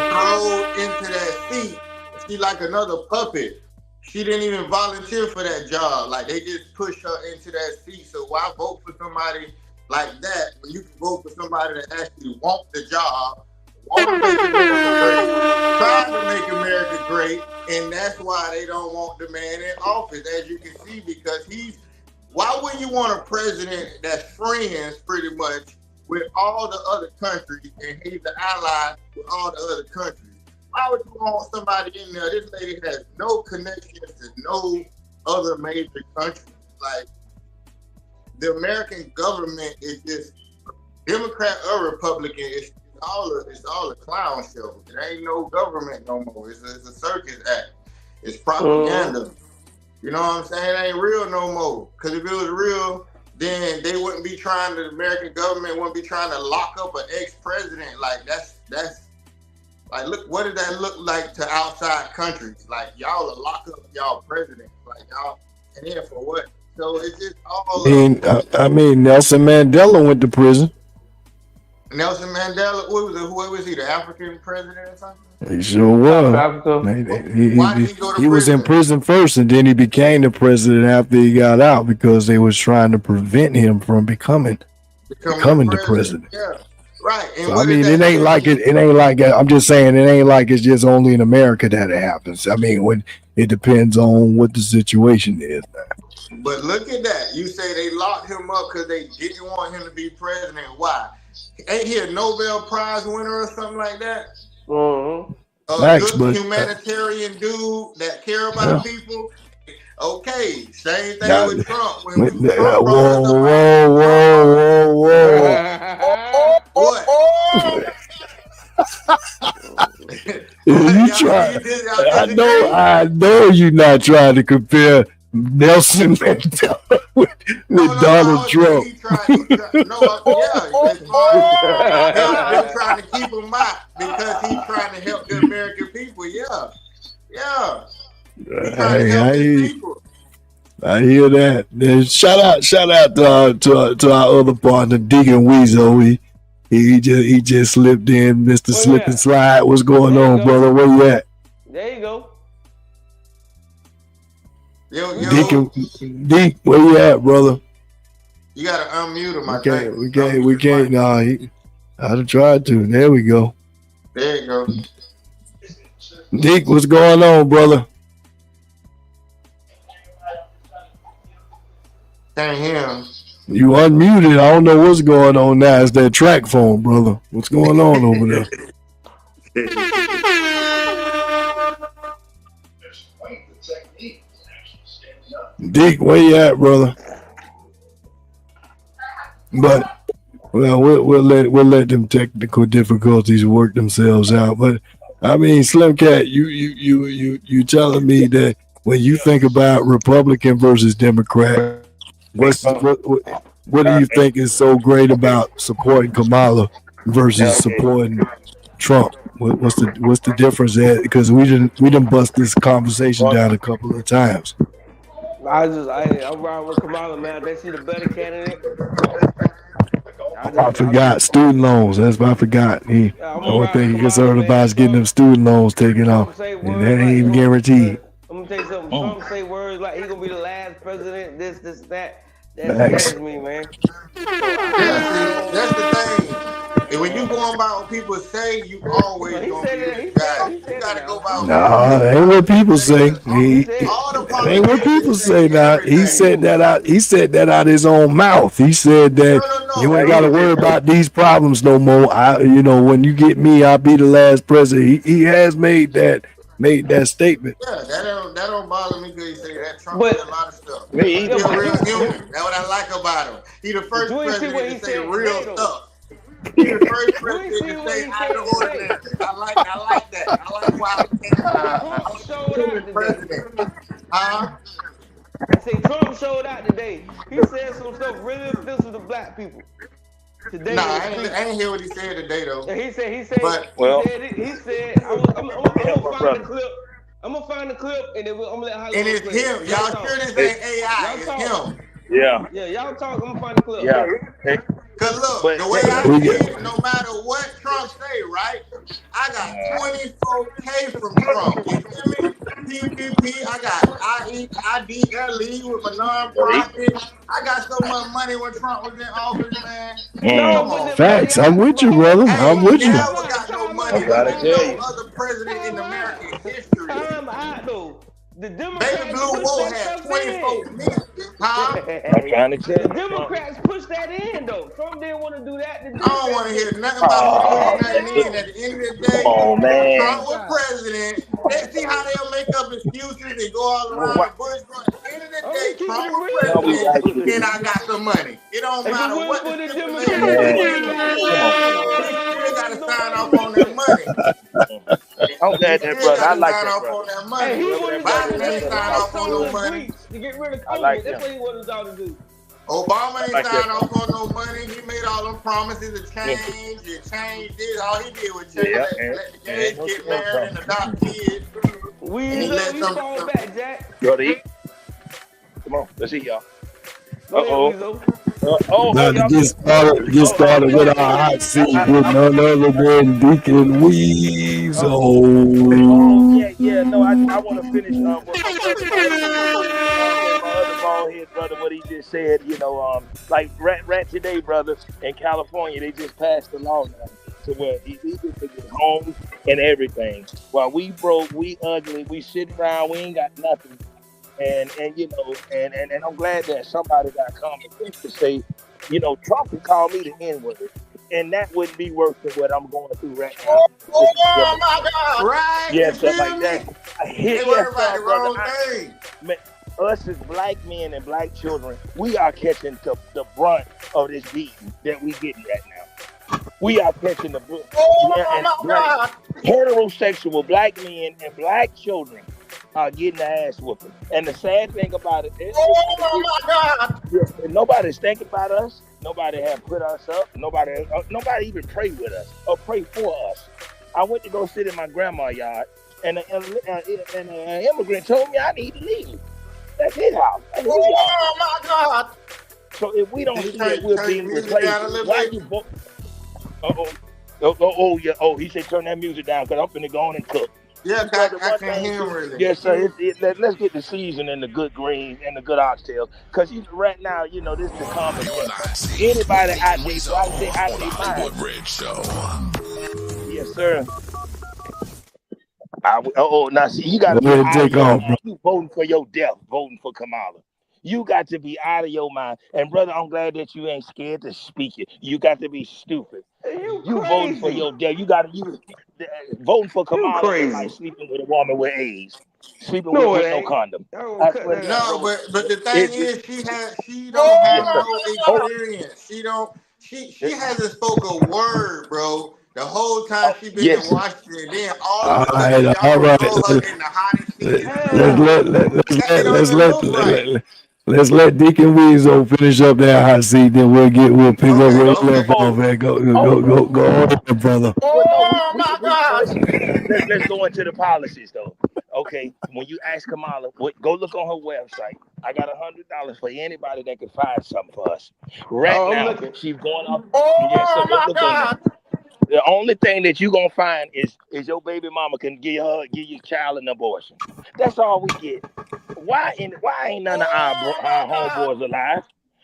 B: throw into that seat. She like another puppet. She didn't even volunteer for that job. Like, they just pushed her into that seat. So why vote for somebody like that when you can vote for somebody that actually wants the job, want to make America great, trying to make America great, and that's why they don't want the man in office, as you can see, because why would you want a president that's friends pretty much with all the other countries, and he's the ally with all the other countries? Why would you want somebody in there? This lady has no connections to no other major countries. Like, the American government is just Democrat or Republican. It's all a clown show. It ain't no government no more. It's a circus act. It's propaganda. You know what I'm saying? It ain't real no more. Because if it was real, then they wouldn't be the American government wouldn't be trying to lock up an ex-president. Like, that's like, look, what did that look like to outside countries? Like, y'all will lock up y'all president. Like, y'all, and then for what? So it's just all.
A: I mean, Nelson Mandela went to prison.
B: Nelson Mandela, what was he, the African president or something?
A: He sure was.
B: Why did he go to prison?
A: He was in prison first, and then he became the president after he got out, because they was trying to prevent him from becoming the president.
B: Yeah, right. And
A: so, I mean, it ain't like I'm just saying, it ain't like it's just only in America that it happens. I mean, when it depends on what the situation is.
B: But look at that. You say they locked him up because they didn't want him to be president. Why? Ain't he a Nobel Prize winner or something like that?
C: Mm-hmm.
B: A good humanitarian dude that care about people. Okay, same thing with Trump.
A: Whoa.
B: What?
A: You try. I know you're not trying to compare Nelson Mandela with Donald Trump.
B: They're trying to keep him out because he's trying to help the American people. Yeah.
A: I hear that. Then shout out to our other partner, Deacon Weasel. He just slipped in, Mr. Slip and Slide. What's going on, brother? Where you at?
C: There you go.
B: Yo.
A: Deacon, where you at, brother?
B: You gotta unmute him.
A: We can't. Nah, I'd tried to. There we go.
B: There you go.
A: Dick, what's going on, brother?
B: Can't hear him.
A: You unmuted. I don't know what's going on now. It's that track phone, brother. What's going on over there? Dick, where you at, brother? But we'll let them technical difficulties work themselves out. But I mean, Slim Cat, you telling me that when you think about Republican versus Democrat, what do you think is so great about supporting Kamala versus supporting Trump? What's the difference there? Because we didn't bust this conversation down a couple of times.
C: I'm riding with Kamala, man. They see the better candidate.
A: I forgot student loans. That's what I forgot. The only thing he concerned about is getting them student loans taken off, and that ain't even guaranteed.
C: I'm gonna tell you something. Trump say words like he's gonna be the last president. This, that. That's me, man.
B: That's the thing. And when you going by what people say, you always gonna be the guy. You gotta go by.
A: No, that ain't what people say. That ain't what people say. Now he said that out. He said that out his own mouth. He said that you ain't got to worry about these problems no more. When you get me, I'll be the last president. He has made that statement.
B: Yeah, that don't bother me because he say that Trump did a lot of stuff. He's a real human. That's what I like about him. He the first president to say real stuff. He the first president to say out of the ordinary. I like that. I like why I'm president.
C: I say Trump showed out today. He said some stuff really offensive to black people. Today,
B: I ain't hear what he said today though.
C: He said. He said. I'm gonna find the clip and then I'm gonna let Hollywood.
B: And it's
C: play.
B: him. Y'all sure this ain't AI? It's him.
E: Yeah.
C: Yeah, y'all talk. I'm gonna find the clip.
E: Yeah.
B: Cause look, the way I see it, no matter what Trump say, right? I got 24K from Trump. You feel me? PPP. I got IDLE with my nonprofit. I got so much money when Trump was in office, man.
A: Come on. Facts. I'm with you, brother. I'm with you.
B: Never got no money. There's no other president in American history.
C: Time out though. The Democrats
B: Baby Blue Wolf had 24 million.
C: The Democrats pushed that in though. Trump didn't want to do that.
B: I don't want to hear nothing about pushing that in. At the end of the day, Trump was president. Let's see how they'll make up excuses and go all around the bush. At the end of the day, Trump was president, and I got some money. It don't matter what the stipulation is. You got to sign off on that money.
E: I'm glad that brother. I like that brother.
C: Hey,
B: Biden ain't signed off on no money.
C: To get rid of COVID.
E: Like
C: That's what he wanted y'all to do.
B: Obama ain't signed off on no money. He made all them promises to change and change this. All he did was change let the kids get married and adopt kids.
C: We fall back, Jack.
E: Brother, come on, let's see y'all.
A: Get started with our hot seat with none other than Deacon Weasel.
E: No, I want to finish with my other ball head brother, what he just said, like Rat today, brother, in California, they just passed the law now to where he gets to get home and everything. While we broke, we ugly, we sit around, we ain't got nothing. And I'm glad that somebody got common sense to say, Trump can call me the N-word, and that wouldn't be worse than what I'm going through right now.
B: Oh my God! Right?
E: Yeah, stuff like that.
B: They worry about the wrong thing.
E: Man, us as black men and black children, we are catching the brunt of this beating that we getting right now. We are catching the brunt.
B: Oh my God!
E: Heterosexual heterosexual black men and black children are getting the ass whooping. And the sad thing about it, nobody's thinking about us. Nobody have put us up. Nobody even pray with us or pray for us. I went to go sit in my grandma's yard, and an immigrant told me I need to leave. That's his house. That's his yard. So if we don't see that we're being replaced, why you vote? Yeah. Oh, he said turn that music down because I'm finna go on and cook.
B: Yeah, I can't hear him really.
E: Yes, sir. Let's get the season and the good greens and the good oxtails. Because right now, this is the common sense. Anybody out there, so I say out there mind. Yes, sir. Now see, you got to be out of your mind. You voting for your death, voting for Kamala. You got to be out of your mind. And brother, I'm glad that you ain't scared to speak it. You got to be stupid. You voting for your death. You voting for Kamala is like sleeping with a woman with AIDS. Sleeping with no condom.
B: No, but the thing is, she don't have no experience. She hasn't spoken a word, bro. The whole time she been in Washington, then all of a sudden y'all throw her in the hottest seat.
A: Let's let Deacon Weezo finish up that hot seat. Then we'll pick up where we left off. Go on, brother.
E: Let's go into the policies though. Okay, when you ask Kamala, go look on her website. I got $100 for anybody that could find something for us. Now, she's going up. So look on that. The only thing that you gonna find is your baby mama can give your child an abortion. That's all we get. Why ain't none of our homeboys alive?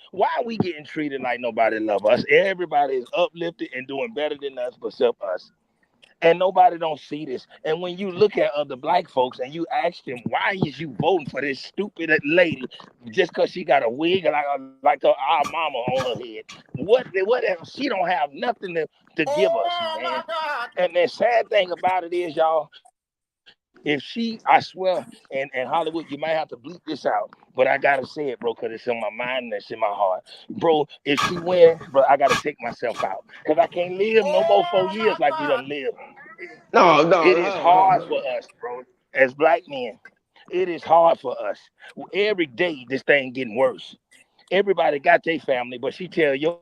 E: Why are we getting treated like nobody love us? Everybody is uplifted and doing better than us, except us. And nobody don't see this. And when you look at other black folks and you ask them, why is you voting for this stupid lady just because she got a wig like our mama on her head? What else? She don't have nothing to give us, man. And the sad thing about it is, y'all, if I swear, and Hollywood, you might have to bleep this out, but I gotta say it, bro, because it's in my mind and it's in my heart. Bro, if she wins, bro, I gotta take myself out. Because I can't live no more 4 years like we done lived. It is hard for us, bro, as black men. It is hard for us. Every day, this thing getting worse. Everybody got their family, but she tell you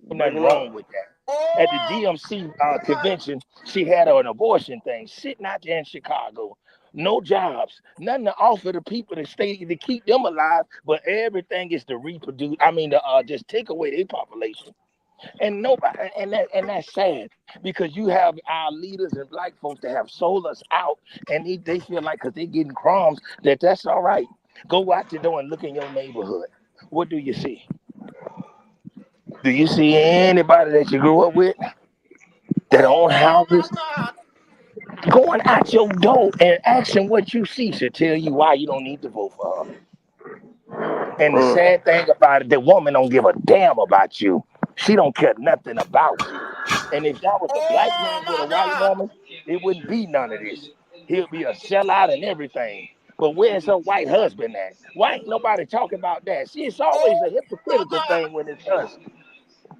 E: nothing wrong with that. At the DMC convention, she had an abortion thing sitting out there in Chicago. No jobs, nothing to offer the people to keep them alive, but everything is to reproduce. Just take away their population. And nobody, and that's sad because you have our leaders and black folks that have sold us out, and they feel like because they're getting crumbs that's all right. Go out the door and look in your neighborhood. What do you see? Do you see anybody that you grew up with that own houses? Going out your door and asking what you see should tell you why you don't need to vote for her. And the sad thing about it, the woman don't give a damn about you. She don't care nothing about you. And if that was a black man with a white woman, it wouldn't be none of this. He'll be a sellout and everything. But where's her white husband at? Why ain't nobody talking about that? See, it's always a hypocritical thing when it's us.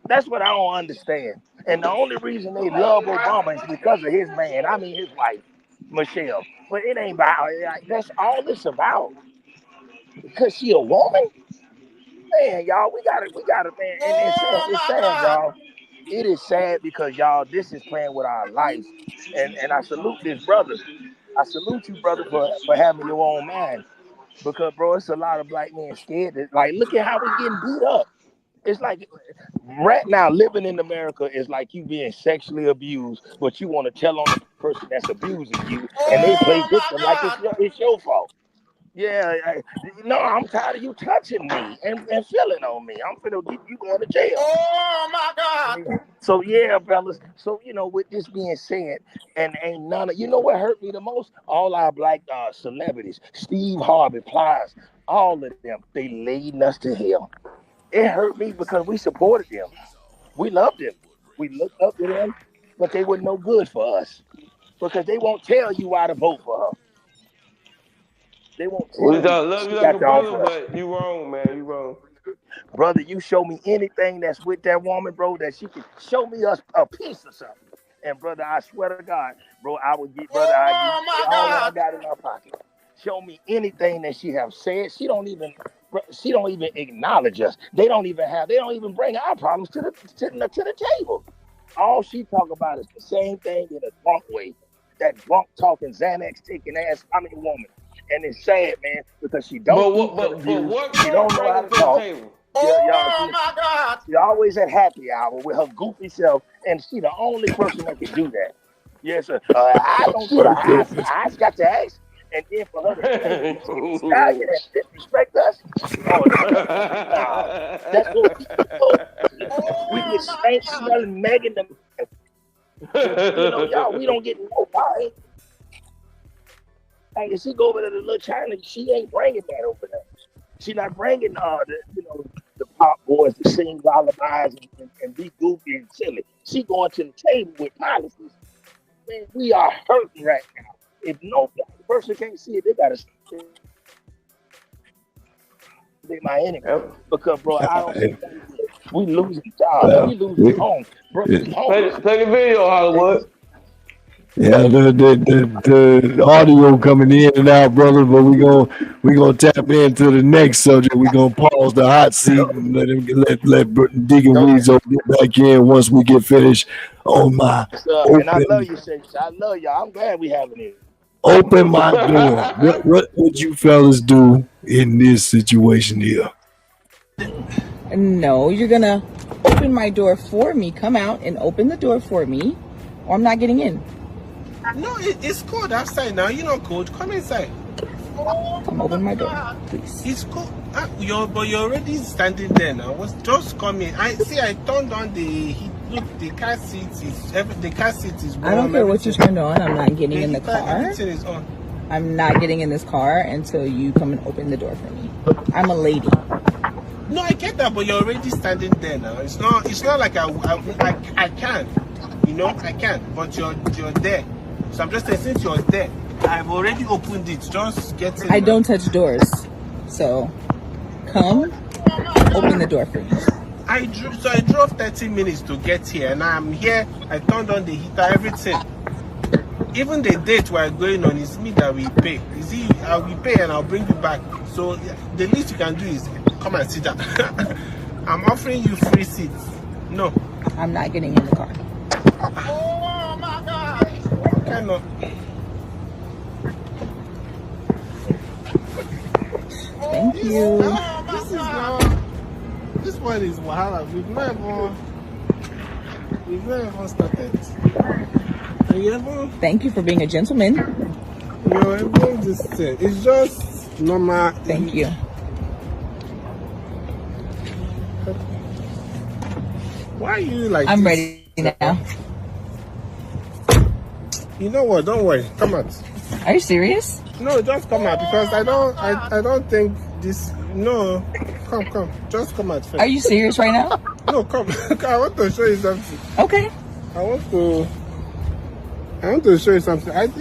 E: That's what I don't understand. And the only reason they love Obama is because of his man. His wife, Michelle. But it ain't about that's all it's about. Because she a woman? Man, y'all, we gotta, man. And it's sad, y'all. It is sad because y'all, this is playing with our life. And I salute this brother. I salute you, brother, for having your own mind. Because, bro, it's a lot of black men scared. Look at how we getting beat up. It's like right now living in America is like you being sexually abused, but you want to tell on the person that's abusing you, and they play victim like it's your fault. Yeah, I'm tired of you touching me and feeling on me. I'm finna get you going to jail. Oh my God! So yeah, fellas. So with this being said, and ain't none of what hurt me the most? All our black celebrities, Steve Harvey, Pliers, all of them, they leading us to hell. It hurt me because we supported them. We loved them. We looked up to them, but they were no good for us because they won't tell you why to vote for her. They won't tell you.
C: Love you like a brother, but you wrong, man. You wrong.
E: Brother, you show me anything that's with that woman, bro, that she can show me a piece of something. And brother, I swear to God, bro, I would get brother. I give you all I got in my pocket. Show me anything that she have said. She don't even acknowledge us. They don't even bring our problems to the table. All she talk about is the same thing in a drunk way. That drunk talking Xanax taking ass woman. And it's sad, man, because she don't eat for the views. She don't know how to talk. She always at happy hour with her goofy self, and she the only person that can do that. Yes, sir. I got to ask. And then for her to stallion and disrespect us, that's what we do. We get stank smelling Megan. Y'all, we don't get no fire. Hey, if she go over to the little China, she ain't bringing that over there. She not bringing the pop boys to sing lullabies and be goofy and silly. She going to the table with policies. Man, we are hurting right now. If no person can't see it, they gotta be my enemy. Because bro, I don't think we losing jobs, we losing homes, bro.
C: Play the video, Hollywood.
A: Yeah, the audio coming in and out, brother. But we gonna tap into the next subject. We gonna pause the hot seat and let Deacon Weezo get back in once we get finished on my.
E: And I love you, Sis. I love y'all. I'm glad we having it.
A: Open my door. What would you fellas do in this situation here?
F: No, you're gonna open my door for me. Come out and open the door for me, or I'm not getting in.
G: No, it's cold outside now. You're not cold. Come inside.
F: Come open my door, please.
G: It's cold. But you're already standing there now. Just come in. I turned on the heat. Look, the car seat is warm.
F: I don't care what you turned on. I'm not getting in the car.
G: Everything is on.
F: I'm not getting in this car until you come and open the door for me. I'm a lady.
G: No, I get that, but you're already standing there now. It's not like I can. I can, but you're there. So I'm just saying, since you're there, I've already opened it. Just get in.
F: I don't touch doors. So come open the door for me.
G: I drove 30 minutes to get here, and I'm here. I turned on the heater, everything. Even the date we're going on is me that we pay. I will pay and I'll bring you back. So the least you can do is come and sit down. I'm offering you free seats. No.
F: I'm not getting in the car.
G: Oh my God. Cannot.
F: Thank you.
G: This one is Wahala. We've never started.
F: Thank you for being a gentleman.
G: No, everyone just said it's just normal.
F: Thank you.
G: Why are you like
F: I'm
G: this?
F: ready now.
G: You know what? Don't worry. Come out.
F: Are you serious?
G: No, just come out because I don't think this. No, come. Just come out first.
F: Are you serious right now?
G: No, come. I want to show you something.
F: Okay.
G: I want to show you something. I'm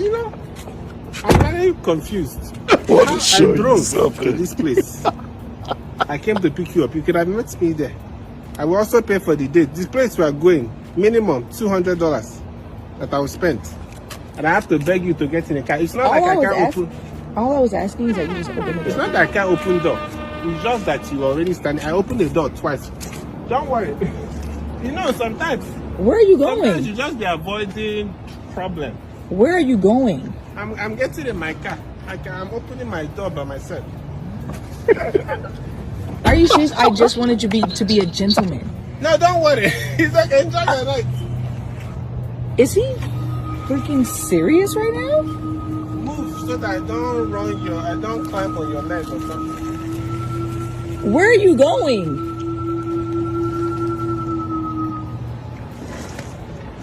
G: very confused.
A: I want to show
G: I drove
A: you something.
G: to this place. I came to pick you up. You could have met me there. I will also pay for the date. This place we are going, minimum $200 that I will spend. And I have to beg you to get in the car. It's not like I can't open.
F: All I was asking is that you just open the door.
G: It's not that I can't open the door. It's just that you already standing. I opened the door twice. Don't worry. Sometimes.
F: Where are you going?
G: Sometimes you just be avoiding problem.
F: Where are you going?
G: I'm getting in my car. I'm opening my door by myself.
F: Are you serious? I just wanted you to be a gentleman.
G: No, don't worry. He's like, enjoy your night.
F: Is he freaking serious right now?
G: Move so that I don't climb on your neck or something.
F: Where are you going?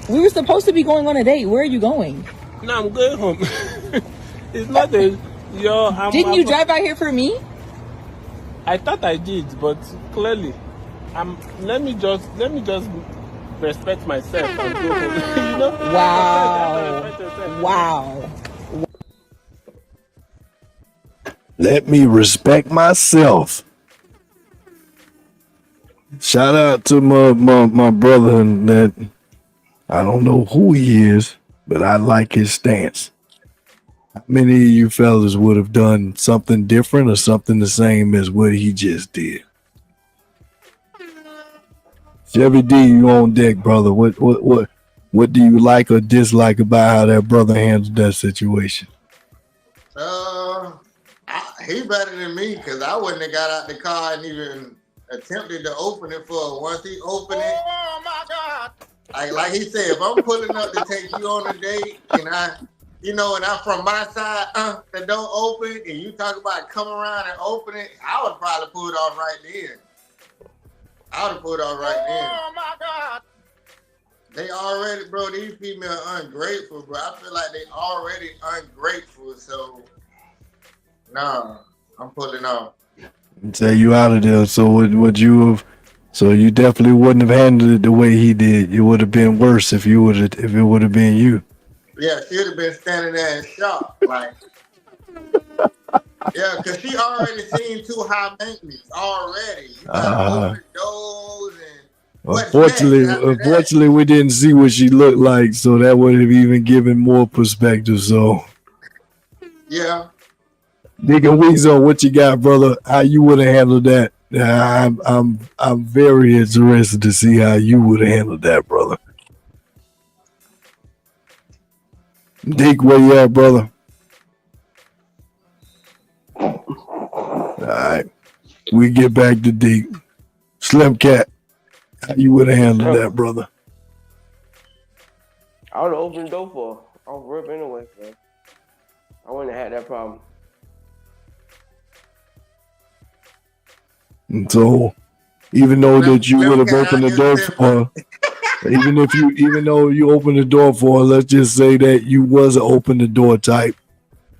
F: We were supposed to be going on a date. Where are you going?
G: No, I'm going home. It's not
F: Didn't you drive out here for me?
G: I thought I did, but clearly, let me just respect myself and go home.
F: Wow.
A: Let me respect myself. Shout out to my brother and that I don't know who he is, but I like his stance. How many of you fellas would have done something different or something the same as what he just did? Chevy D, you on deck, brother. What do you like or dislike about how that brother handled that situation?
B: He better than me because I wouldn't have got out the car and even attempted to open it for. Once he opened it, oh my God! Like he said, if I'm pulling up to take you on a date and and I'm from my side, that don't open, and you talk about come around and open it, I would probably pull it off right then. Oh my God! They already, bro. These females ungrateful, bro. I feel like they already ungrateful. So, nah, I'm pulling off.
A: Say you out of there. So would you have? So you definitely wouldn't have handled it the way he did. It would have been worse if it would have been you.
B: Yeah, she'd have been standing there in shock, like. Yeah, because she already seen too high maintenance already. You gotta open doors and.
A: Unfortunately, we didn't see what she looked like, so that would have even given more perspective. So,
B: yeah.
A: Nigga Weezo, what you got, brother? How you would have handled that? I'm very interested to see how you would have handled that, brother. Dick, where you at, brother? All right, we get back to Dick. Slim Cat, how you would have handled that, brother?
C: I would have opened the door for her. I was rip anyway, man. I wouldn't have had that problem.
A: And so, even though that you would have opened the door for her, even though you opened the door for her, let's just say that you was an open the door type,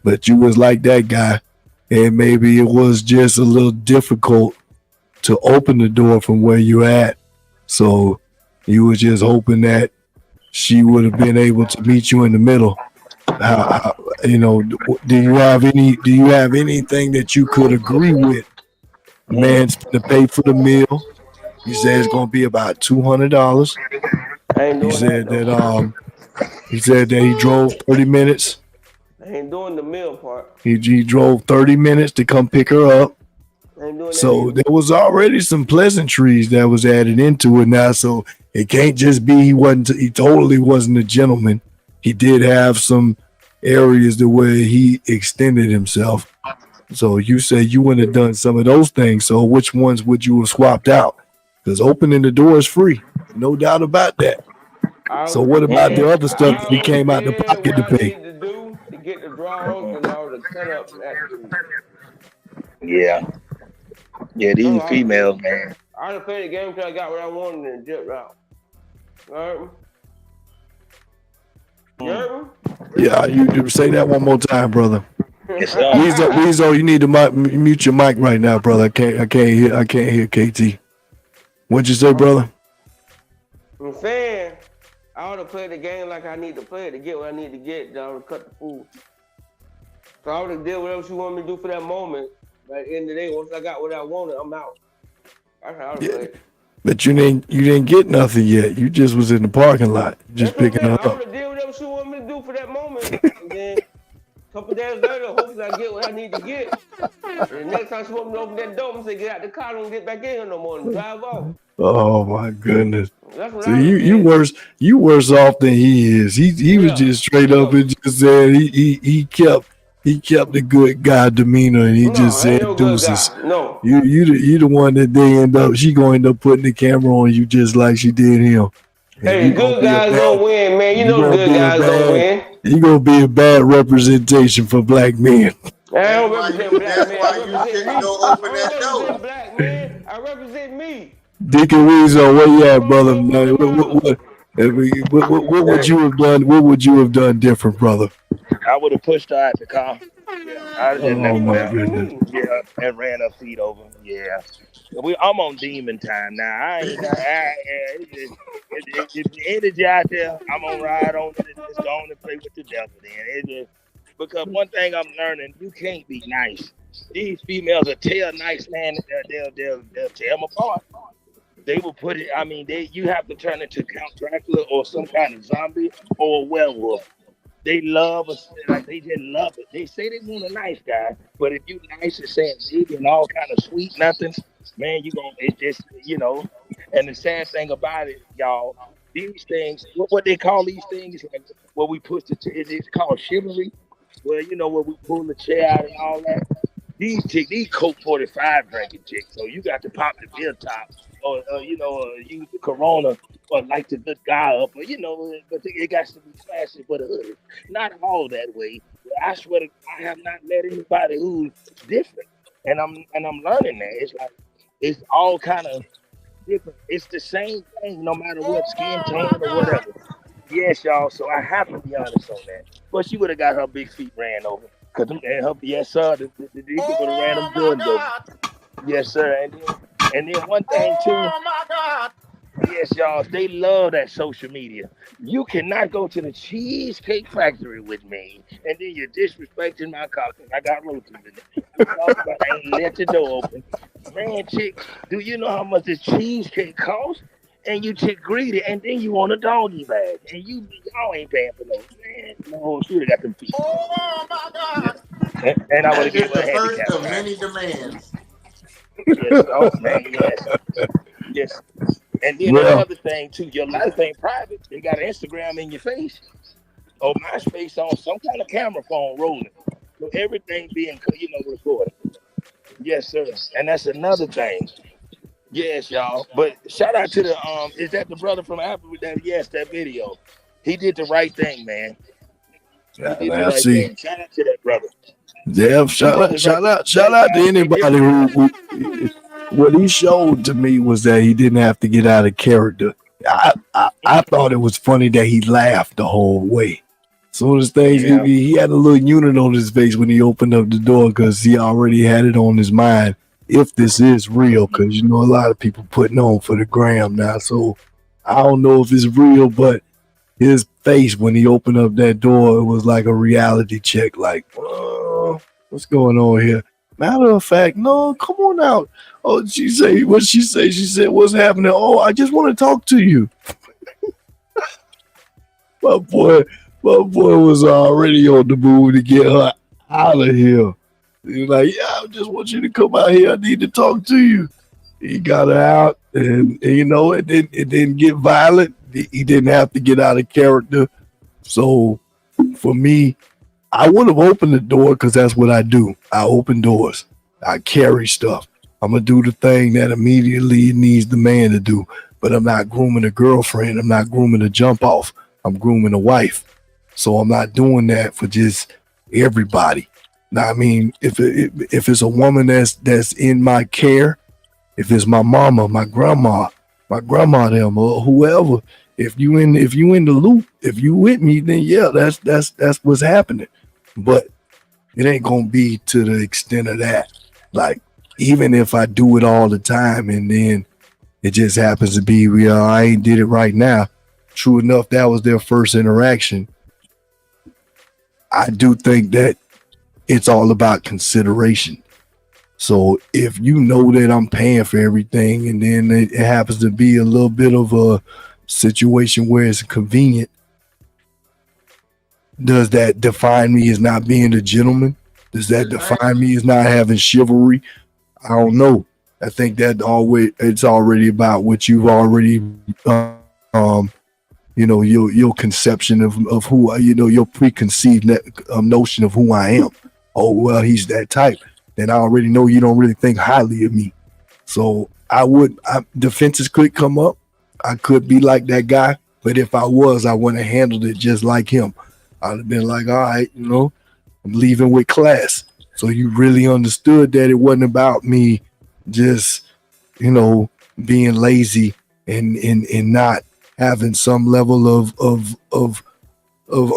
A: but you was like that guy, and maybe it was just a little difficult to open the door from where you at. So you were just hoping that she would have been able to meet you in the middle. Do you have anything that you could agree with? Man's to pay for the meal. He said it's gonna be about $200. He said that he drove 30 minutes.
C: I ain't doing the meal part.
A: He drove 30 minutes to come pick her up. So there was already some pleasantries that was added into it now. So it can't just be he totally wasn't a gentleman. He did have some areas the way he extended himself. So you say you wouldn't have done some of those things. So which ones would you have swapped out? Because opening the door is free, no doubt about that. So what about the other stuff that he came out the pocket to pay?
C: To get the drawers and all the cut up.
E: Yeah, these females, man.
C: I done played the game until I got what I wanted and dipped out. All right. You heard me?
A: Yeah, you say that one more time, brother.
E: Yes,
A: Weezo, you need to mute your mic right now, brother. I can't hear KT. What'd you say, brother?
C: I'm saying I ought to play the game like I need to play it to get what I need to get down to cut the food. So I would have did whatever she wanted me to do for that moment. But at the end of the day, once I got what I wanted, I'm out. That's how I would play it.
A: But you didn't get nothing yet. You just was in the parking lot, just picking her up.
C: I would have did whatever she wanted me to do for that moment. And then a couple days later, hopefully I get what I need to get. And the next time she want me to open that door, I'm gonna say, get out the car, don't get back in here no more and drive off.
A: Oh my goodness. So you worse off than he is. He was just straight up and just said he kept the good guy demeanor and he just said deuces.
C: No.
A: You the one that she gonna end up putting the camera on you just like she did him.
C: Hey, good guys don't win, man. You know good guys don't win.
A: You gonna be a bad representation for black men.
C: I don't represent black men.
B: Why you shouldn't go open that door?
C: Black man. I represent me.
A: Dick and Weezo, where you at, brother? What would you have done? What would you have done different, brother?
E: I would have pushed her out the car. Yeah,
A: my goodness.
E: Yeah, and ran her feet over. Yeah. I'm on demon time now. If the energy out there, I'm gonna ride on it and just go on and play with the devil then. Because one thing I'm learning, you can't be nice. These females will tell nice man, they'll tear them apart. They will put it. I mean, you have to turn into Count Dracula or some kind of zombie or a werewolf. They love us, like they just love it. They say they want a nice guy, but if you nice and saying big and all kind of sweet nothings, man, you gonna it's just And the sad thing about it, y'all, these things, what they call these things, like what we push it's called chivalry. Well, where we pull the chair out and all that. These Coke 45 drinking chicks. So you got to pop the beer top, or use the Corona, or light the good guy up, or but it got to be classy for the hood. Not all that way. I swear to God, I have not met anybody who's different, and I'm learning that. It's like it's all kind of different. It's the same thing, no matter what skin tone or whatever. Yes, y'all. So I have to be honest on that. But she would have got her big feet ran over. Yes, sir. The people would have ran them Jordans over. Yes, sir. And then one thing too. Oh my God. Yes, y'all. They love that social media. You cannot go to the Cheesecake Factory with me, and then you're disrespecting my car because I got roaches in it. I ain't let the door open. Man, chick, do you know how much this cheesecake costs? And you chick greedy, and then you want a doggy bag, and y'all ain't paying for those. Man, no, she would have got them feet. Oh my God! Yeah. And I would have given her a
B: first
E: handicap.
B: of many demands.
E: Yes, oh man, yes. And then another thing too, your life ain't private. They got Instagram in your face, or MySpace on some kind of camera phone rolling, so everything being recorded. Yes, sir. And that's another thing. Yes, y'all. But shout out to is that the brother from Apple with that? Yes, that video. He did the right thing, man.
A: Shout out to
E: that brother.
A: Yeah, shout out to anybody who what he showed to me was that he didn't have to get out of character. I thought it was funny that he laughed the whole way. So as things, he had a little unit on his face when he opened up the door because he already had it on his mind. If this is real, because a lot of people putting on for the gram now. So I don't know if it's real, but his face when he opened up that door, it was like a reality check. Like, what's going on here? Matter of fact, no, come on out. Oh, what she say? She said, what's happening? Oh, I just want to talk to you. my boy was already on the move to get her out of here. He's like, I just want you to come out here. I need to talk to you. He got her out, and it didn't get violent. He didn't have to get out of character. So for me, I would have opened the door because that's what I do. I open doors. I carry stuff. I'm going to do the thing that immediately needs the man to do. But I'm not grooming a girlfriend. I'm not grooming a jump off. I'm grooming a wife. So I'm not doing that for just everybody. Now, I mean, if it's a woman that's in my care, if it's my mama, my grandma them, or whoever, if you in the loop, if you with me, then yeah, that's what's happening. But it ain't gonna be to the extent of that. Like, even if I do it all the time and then it just happens to be real, I ain't did it right now. True enough, that was their first interaction. I do think that it's all about consideration. So if you know that I'm paying for everything and then it happens to be a little bit of a situation where it's convenient, does that define me as not being a gentleman? Does that define me as not having chivalry? I don't know. I think that it's already about what you've already, your conception of who, your preconceived notion of who I am. Oh, well, he's that type. Then I already know you don't really think highly of me. So defenses could come up. I could be like that guy. But if I was, I wouldn't have handled it just like him. I'd have been like, all right, I'm leaving with class. So you really understood that it wasn't about me just, being lazy and not having some level of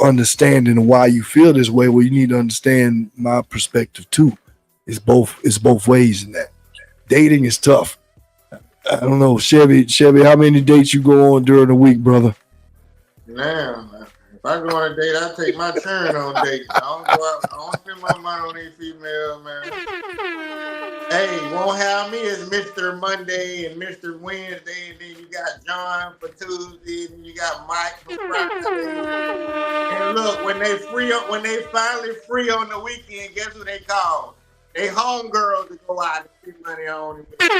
A: understanding of why you feel this way. Well, you need to understand my perspective too. It's both ways in that. Dating is tough. I don't know, Chevy, how many dates you go on during the week, brother?
B: Man, if I go on a date, I take my turn on dates. I don't spend my money on these females, man. Hey, won't have me as Mr. Monday and Mr. Wednesday, and then you got John for Tuesday, and you got Mike for Friday. And look, when they finally free on the weekend, guess who they call? They homegirls to go out and spend money on them. And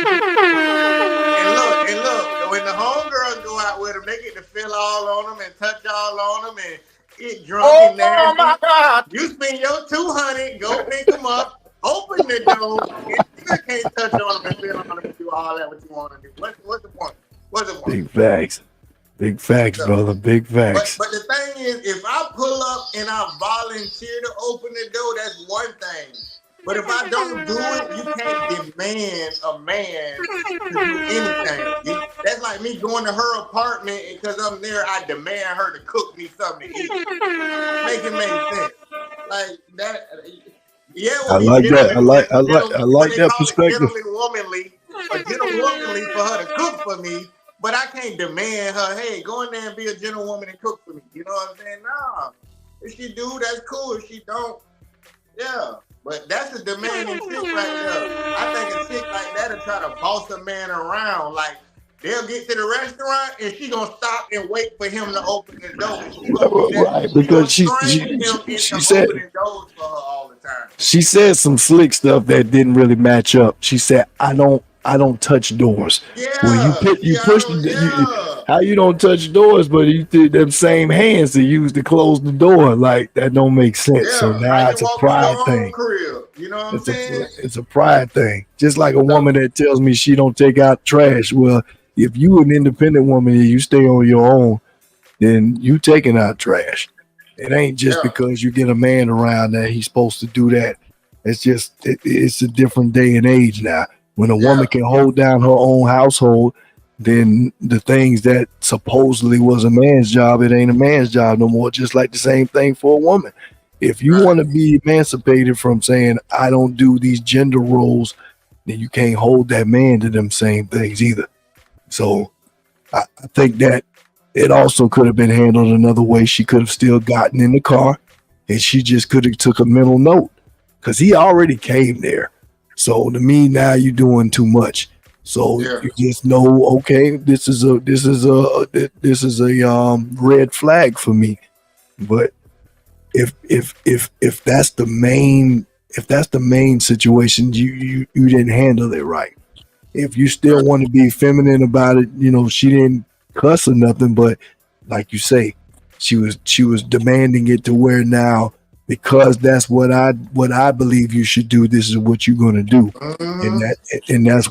B: look, when the homegirls go out with them, they get to feel all on them and touch all on them and get drunk and nasty.
G: Oh my God!
B: You spend your 200, go pick them up, open the door, and you can't touch on them and feel on them and do all that what you want to do. What's the point? What's the point?
A: Big facts. Big facts, brother. Big facts.
B: But the thing is, if I pull up and I volunteer to open the door, that's one thing. But if I don't do it, you can't demand a man to do anything. That's like me going to her apartment, and because I'm there, I demand her to cook me something to eat. Make it make sense. Like that. Yeah,
A: I like that. I like that perspective.
B: Gentlewomanly for her to cook for me. But I can't demand her, hey, go in there and be a gentlewoman and cook for me. You know what I'm saying? Nah. If she do, that's cool. If she don't, yeah. But that's a demanding chick right there. I think a chick like that will try to boss a man around. Like, they'll get to the restaurant and she gonna stop and wait for him to open the door.
A: Right, because she said
B: opening doors for her all the time.
A: She said some slick stuff that didn't really match up. She said, I don't touch doors.
B: Yeah,
A: well, you push how you don't touch doors, but you did them same hands to use to close the door. Like, that don't make sense.
B: Yeah,
A: so now it's a pride thing.
B: Crib. You know what I'm saying?
A: It's a pride thing. Just like a woman that tells me she don't take out trash. Well, if you an independent woman and you stay on your own, then you taking out trash. It ain't just because you get a man around that he's supposed to do that. It's just it's a different day and age now. When a woman can hold down her own household, then the things that supposedly was a man's job, it ain't a man's job no more. Just like the same thing for a woman. If you want to be emancipated from saying, I don't do these gender roles, then you can't hold that man to them same things either. So I think that it also could have been handled another way. She could have still gotten in the car and she just could have took a mental note because he already came there. So to me, now you're doing too much. So you just know, okay, this is a red flag for me. But if that's the main situation, you didn't handle it right. If you still want to be feminine about it, she didn't cuss or nothing, but like you say, she was demanding it to where now, because that's what I believe you should do, this is what you're going to do. And that's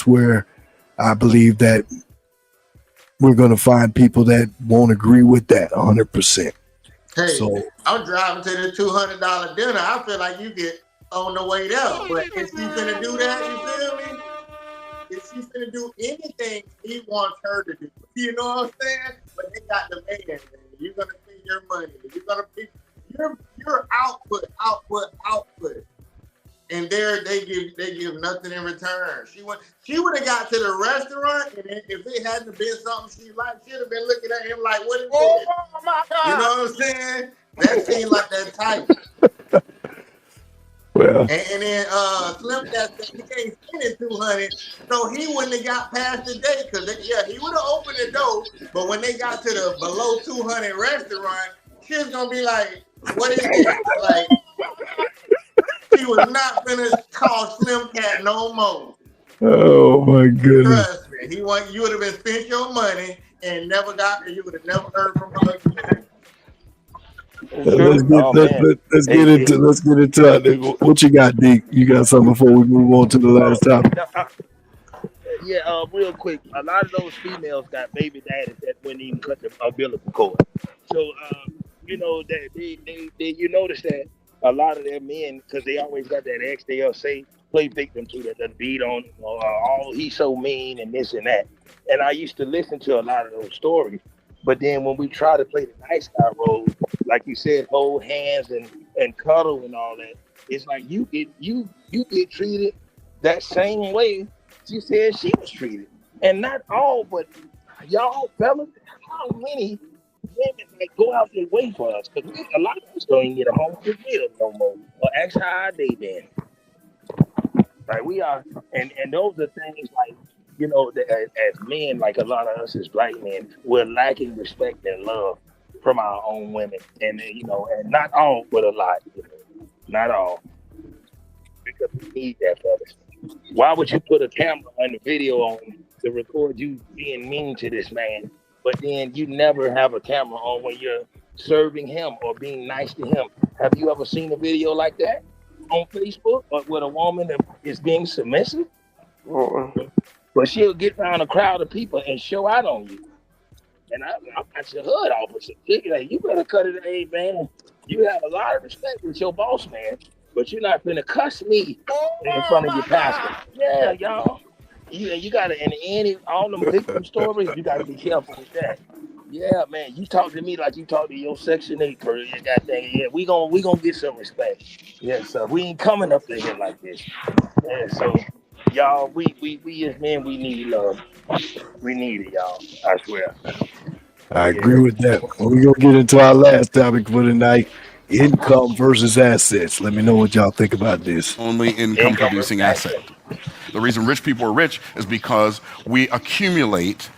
A: where I believe that we're going to find people that won't agree with that 100%.
B: Hey, so I'm driving to the $200 dinner. I feel like you get on the way there, but if she's gonna do that, you feel me? If she's gonna do anything he wants her to do, you know what I'm saying? But they got the man. You're gonna spend your money. You're gonna be your output, and they give nothing in return. She would have got to the restaurant, and if it hadn't been something she liked, she'd have been looking at him like, "What is this?"
G: Oh my God!
B: You know what I'm saying? That seemed like that type.
A: Well,
B: and then Slim Cat said he can't spend it 200, so he wouldn't have got past the day because he would have opened the door, but when they got to the below 200 restaurant, she was gonna be like, "What is this?" Like, she was not gonna call Slim Cat no more.
A: Oh my goodness!
B: Trust me, you would have been spent your money and you would have never heard from her again.
A: Let's get into it. What you got, Deke? You got something before we move on to the last topic?
E: Real quick. A lot of those females got baby daddies that wouldn't even cut the umbilical cord. So that they you notice that a lot of their men, because they always got that ex they'll say play victim to that doesn't beat on them, or he's so mean and this and that. And I used to listen to a lot of those stories. But then when we try to play the nice guy role, like you said, hold hands and cuddle and all that, it's like you get treated that same way she said she was treated. And not all, but y'all fellas, how many women that go out their way for us? Because a lot of us don't even get a home with meal no more. Or ask how they been. Like we are, and those are things like, you know, that as men, like a lot of us as black men, we're lacking respect and love from our own women, and you know, and not all, but a lot, you know, not all, because we need that, fellas. Why would you put a camera and a video on to record you being mean to this man, but then you never have a camera on when you're serving him or being nice to him? Have you ever seen a video like that on Facebook, or with a woman that is being submissive? But she'll get around a crowd of people and show out on you. And I got your hood off with some chick. Like, you better cut it, hey man. You have a lot of respect with your boss, man, but you're not gonna cuss me in front of your pastor. Yeah, y'all. You gotta, in any all them victim stories, you gotta be careful with that. Yeah, man. You talk to me like you talk to your Section 8 person. Goddamn, yeah, we gonna get some respect. Yeah, so we ain't coming up to here like this. Yeah, so y'all, we as men, we need love. We need it, y'all. I swear.
A: I agree with that. We're going to get into our last topic for tonight, income versus assets. Let me know what y'all think about this.
H: Only income producing asset. The reason rich people are rich is because we accumulate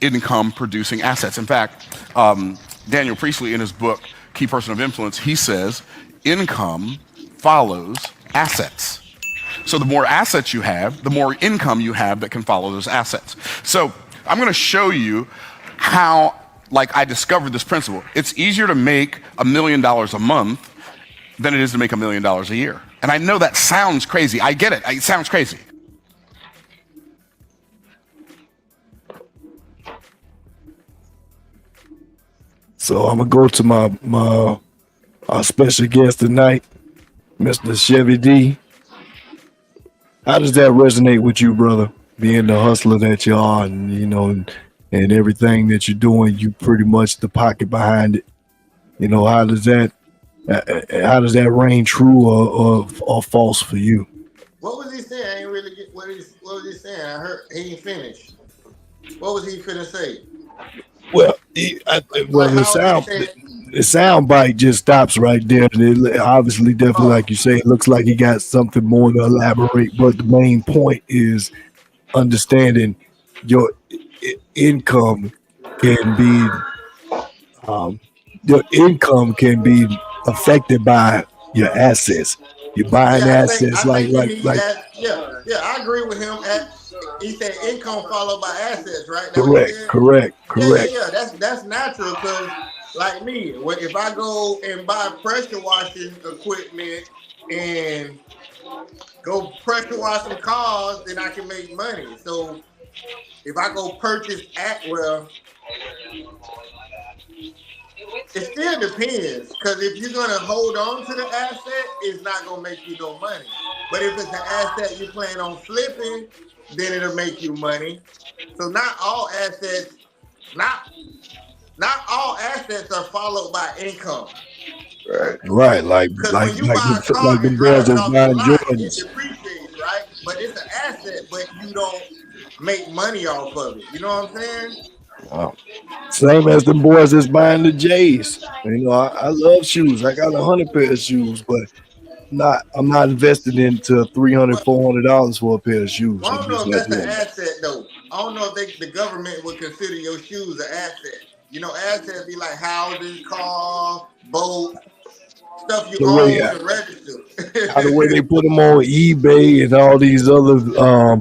H: income producing assets. In fact, Daniel Priestley, in his book, Key Person of Influence, he says income follows assets. So the more assets you have, the more income you have that can follow those assets. So I'm going to show you how, like, I discovered this principle. It's easier to make $1 million a month than it is to make $1 million a year. And I know that sounds crazy. I get it. It sounds crazy.
A: So I'm going to go to my our special guest tonight, Mr. Chevy D. How does that resonate with you, brother? Being the hustler that you are, and you know, and everything that you're doing, you pretty much the pocket behind it. You know, how does that reign true or false for you?
B: What was he saying? I ain't really get what was he saying? I heard he ain't finished. What was he finna say?
A: Well, the sound bite just stops right there. And it obviously, definitely, like you say, it looks like he got something more to elaborate. But the main point is understanding your income can be affected by your assets. You're buying assets
B: I agree with him. He said income followed by assets, right?
A: Correct.
B: Yeah, that's natural because, like me, if I go and buy pressure washing equipment and go pressure wash some cars, then I can make money. So if I go purchase it still depends, because if you're gonna hold on to the asset, it's not gonna make you no money. But if it's an asset you plan on flipping, then it'll make you money. So not all assets are followed by income.
A: Right, like
B: when you buy a car and drive it off the lot, it depreciates, right? But it's an asset, but you don't make money off of it. You know what I'm saying?
A: Wow. Same as the boys that's buying the J's. You know, I love shoes. I got 100 pair of shoes, but I'm not invested into $300-$400 for a pair of shoes.
B: Well, I don't know if that's an asset though. I don't know if the government would consider your shoes an asset. You know, assets be like houses, cars, boats, stuff you own and register.
A: The way they put them on eBay and all these other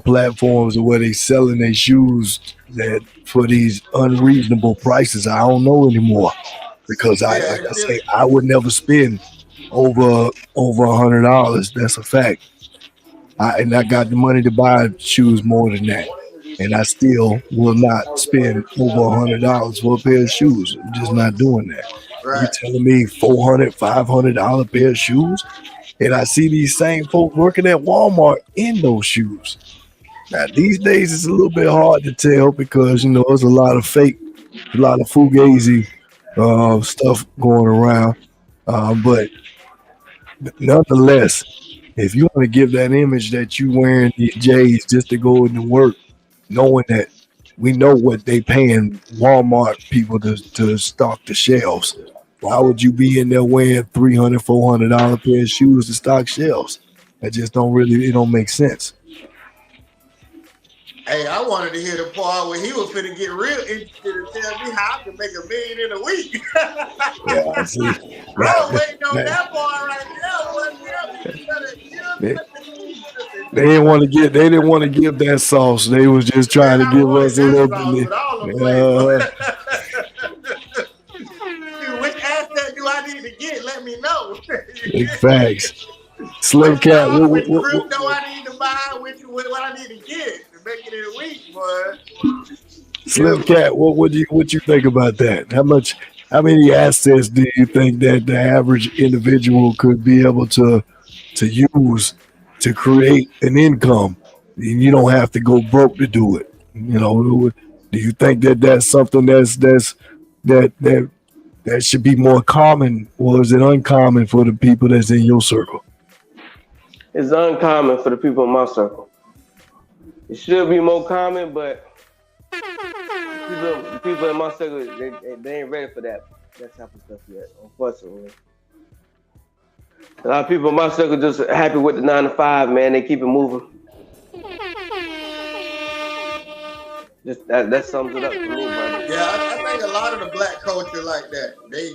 A: platforms where they selling their shoes that for these unreasonable prices, I don't know anymore, because I would never spend over $100. That's a fact. I got the money to buy shoes more than that, and I still will not spend over $100 for a pair of shoes. I'm just not doing that. Right. You're telling me $400-$500 pair of shoes, and I see these same folks working at Walmart in those shoes. Now these days it's a little bit hard to tell because you know there's a lot of fake, a lot of fugazi stuff going around, but nonetheless, if you want to give that image that you wearing these J's just to go into work, knowing that we know what they paying Walmart people to stock the shelves, why would you be in there wearing $300-$400 pair of shoes to stock shelves? That just don't really, it don't make sense.
B: Hey, I wanted to hear the part where he was finna get real interested and tell me how I can make $1 million in a week.
A: Yeah, I see.
B: I was waiting on that part right there. What
A: They, they didn't want to get. They didn't want to give that sauce. They was just trying to
B: I
A: give
B: wanted
A: us a
B: that
A: little
B: sauce
A: bit.
B: with all the flavor. Dude, which asset do I need to get? Let me know.
A: Big facts. Slim Cat,
B: which crypto I need to buy, what I need to get to make it in a week, boy.
A: Slim Cat, what you think about that? How many assets do you think that the average individual could be able to use to create an income? You don't have to go broke to do it. You know, do you think that that's something that should be more common, or is it uncommon for the people that's in your circle?
C: It's uncommon for the people in my circle. It should be more common, but the people in my circle, they ain't ready for that type of stuff yet, unfortunately. A lot of people in my circle just happy with the 9 to 5, man. They keep it moving. Just that sums it up for me, brother.
B: Yeah, I think a lot of the black culture like that. They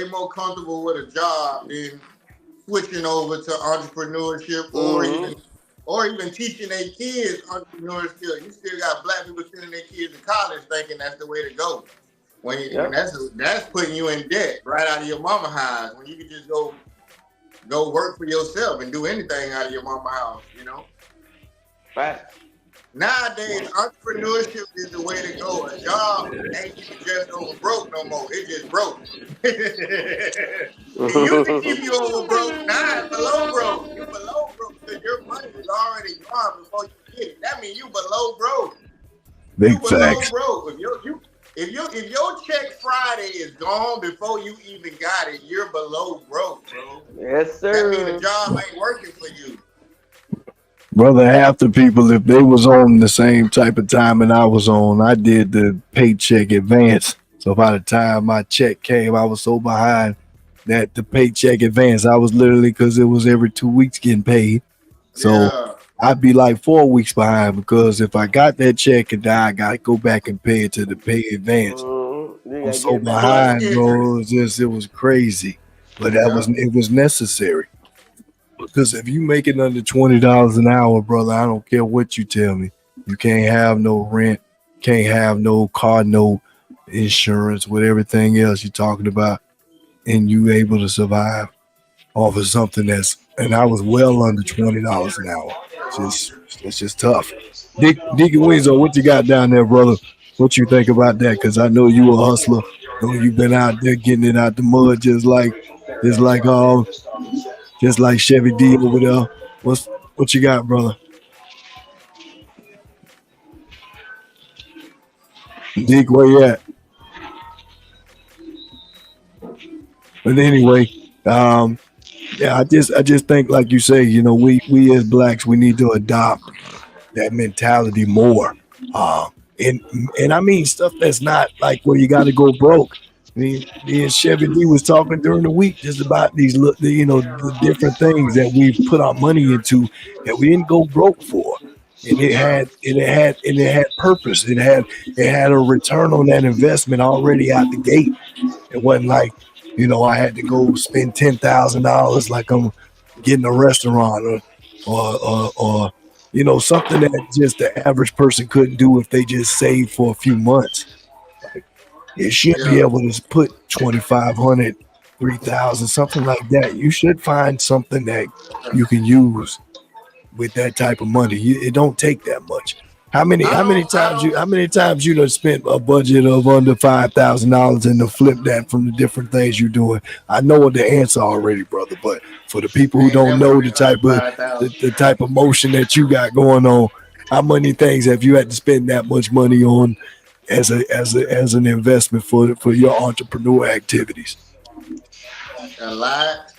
B: more comfortable with a job than switching over to entrepreneurship or even teaching their kids entrepreneurship. You still got black people sending their kids to college thinking that's the way to go. When that's putting you in debt right out of your mama house. When you can just go work for yourself and do anything out of your mama house, you know.
C: Right.
B: Nowadays, entrepreneurship is the way to go. A job ain't even just over broke no more. It just broke. And you can keep you over broke, not below broke. You below broke because your money is already gone before you get it. That means you below broke.
A: Big facts.
B: Broke. If your check Friday is gone before you even got it, you're below broke, bro.
C: Yes, sir.
B: That means the job ain't working for you.
A: Brother, half the people, if they was on the same type of time and I was on, I did the paycheck advance. So by the time my check came, I was so behind that the paycheck advance, I was literally, because it was every 2 weeks getting paid. So I'd be like 4 weeks behind, because if I got that check and then I got to go back and pay it to the pay advance. I'm so behind, bro. It was crazy. But it was necessary. Because if you make it under $20 an hour, brother, I don't care what you tell me. You can't have no rent, can't have no car note, insurance, with everything else you're talking about, and you able to survive off of something and I was well under $20 an hour. It's just tough. Deacon Weezo, what you got down there, brother? What you think about that? Because I know you a hustler. I know you've been out there getting it out the mud, just like Chevy D over there. What you got, brother? Deke, where you at? But anyway, I just think, like you say, you know, we as blacks, we need to adopt that mentality more. And I mean stuff that's not like where you got to go broke. I mean, me and Chevy D was talking during the week just about the different things that we've put our money into that we didn't go broke for, and it had purpose. It had a return on that investment already out the gate. It wasn't like, you know, I had to go spend $10,000 like I'm getting a restaurant or you know, something that just the average person couldn't do if they just saved for a few months. You should be able to put 2,500, 3,000, something like that. You should find something that you can use with that type of money. It don't take that much. How many times you done spent a budget of under $5,000 and to flip that from the different things you're doing? I know the answer already, brother, but for the people who don't know the type of motion that you got going on, how many things have you had to spend that much money on as an investment for your entrepreneur activities?
B: A lot.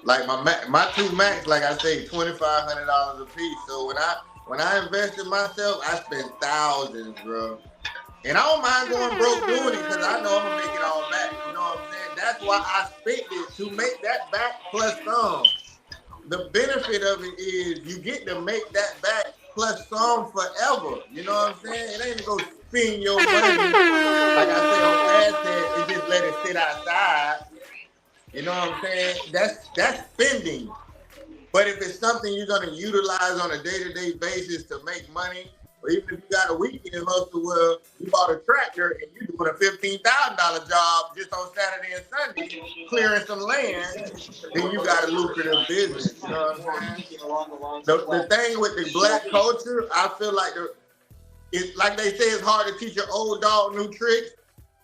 B: Like my two Macs, like I say, $2,500 a piece. So when I invest in myself, I spend thousands, bro. And I don't mind going broke doing it because I know I'm gonna make it all back. You know what I'm saying? That's why I spent it, to make that back plus some. the benefit of it is you get to make that back plus some forever. You know what I'm saying? It ain't to go spend your money. Like I say on assets, and just let it sit outside. You know what I'm saying? That's spending. But if it's something you're gonna utilize on a day-to-day basis to make money, or even if you got a weekend hustle where you bought a tractor and you're doing a $15,000 job just on Saturday and Sunday, clearing some land, then you got a lucrative business. You know what I'm saying? The thing with the black culture, I feel like it's like they say it's hard to teach an old dog new tricks.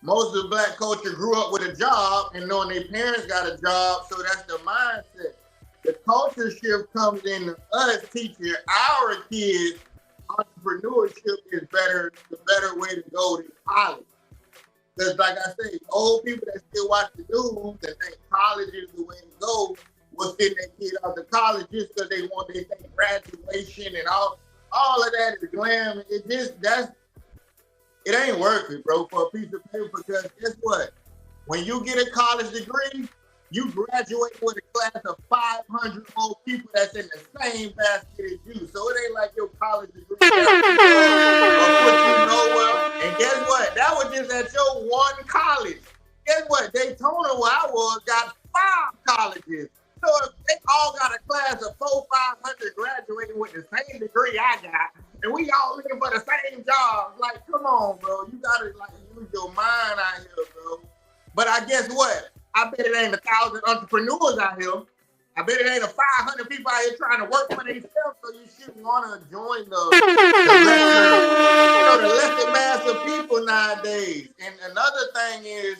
B: Most of the black culture grew up with a job and knowing their parents got a job, so that's the mindset. The culture shift comes in us teaching our kids entrepreneurship is better, the better way to go than college. Because like I say, old people that still watch the news and think college is the way to go will send their kid out to college just because they want their graduation and all of that is glam. It ain't worth it, bro, for a piece of paper, because guess what? When you get a college degree, you graduate with a class of 500 more people that's in the same basket as you. So it ain't like your college degree or put you nowhere. And guess what? That was just at your one college. Guess what? Daytona, where I was, got 5 colleges. So if they all got a class of 400-500 graduating with the same degree I got, and we all looking for the same job, like, come on, bro. You gotta use your mind out here, bro. But I guess what? I bet it ain't 1,000 entrepreneurs out here. I bet it ain't 500 people out here trying to work for themselves. So you shouldn't want to join the lesser mass of people nowadays. And another thing is,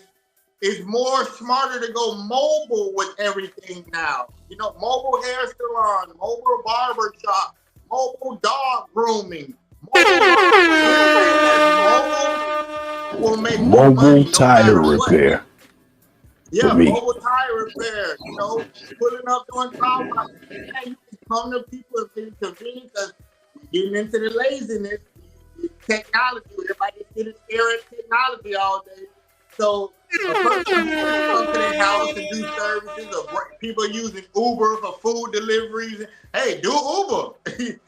B: it's more smarter to go mobile with everything now. You know, mobile hair salon, mobile barber shop, mobile dog grooming, mobile will make more money,
A: tire repair.
B: Yeah, mobile tire repair, you know, pulling up doing car wash. You can come to people and be convenient because you're getting into the laziness, technology. Everybody sitting staring at technology all day. So a person come to their house and do services, or people using Uber for food deliveries. Hey, do Uber.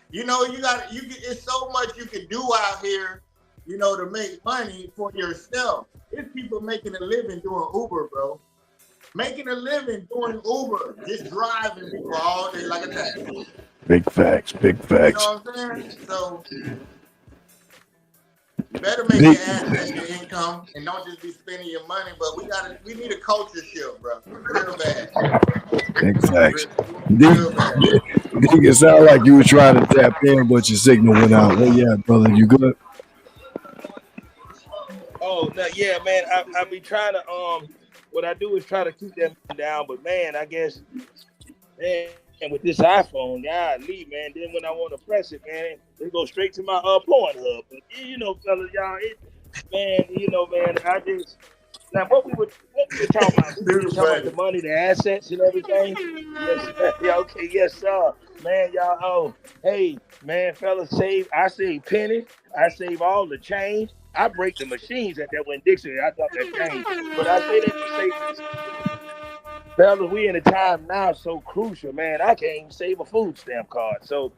B: You know, it's so much you can do out here, you know, to make money for yourself. There's people making a living doing Uber, bro. Making a living doing Uber, just driving people all day like a taxi.
A: Big facts, big facts.
B: You know what I'm saying? So you better make your assets your income and don't just be spending your money. But we need a culture shift, bro. Real bad.
A: Big facts. It sound like you were trying to tap in, but your signal went out. Well, yeah, brother, you good?
E: Oh, no, yeah, man. I be trying to what I do is try to keep that down, but man, I guess, man, and with this iPhone, golly, man, then when I want to press it, man, it goes straight to my Pornhub. But you know, fellas, y'all, I just now what we were talking about, we were talking about the money, the assets, and everything. Yes, yeah, okay, yes, sir, man, y'all. Oh, hey, man, fellas, I save pennies, I save all the change. I break the machines at that when Dixie. I thought that changed, but I say that to say this. Fellas, we in a time now so crucial, man. I can't even save a food stamp card. So,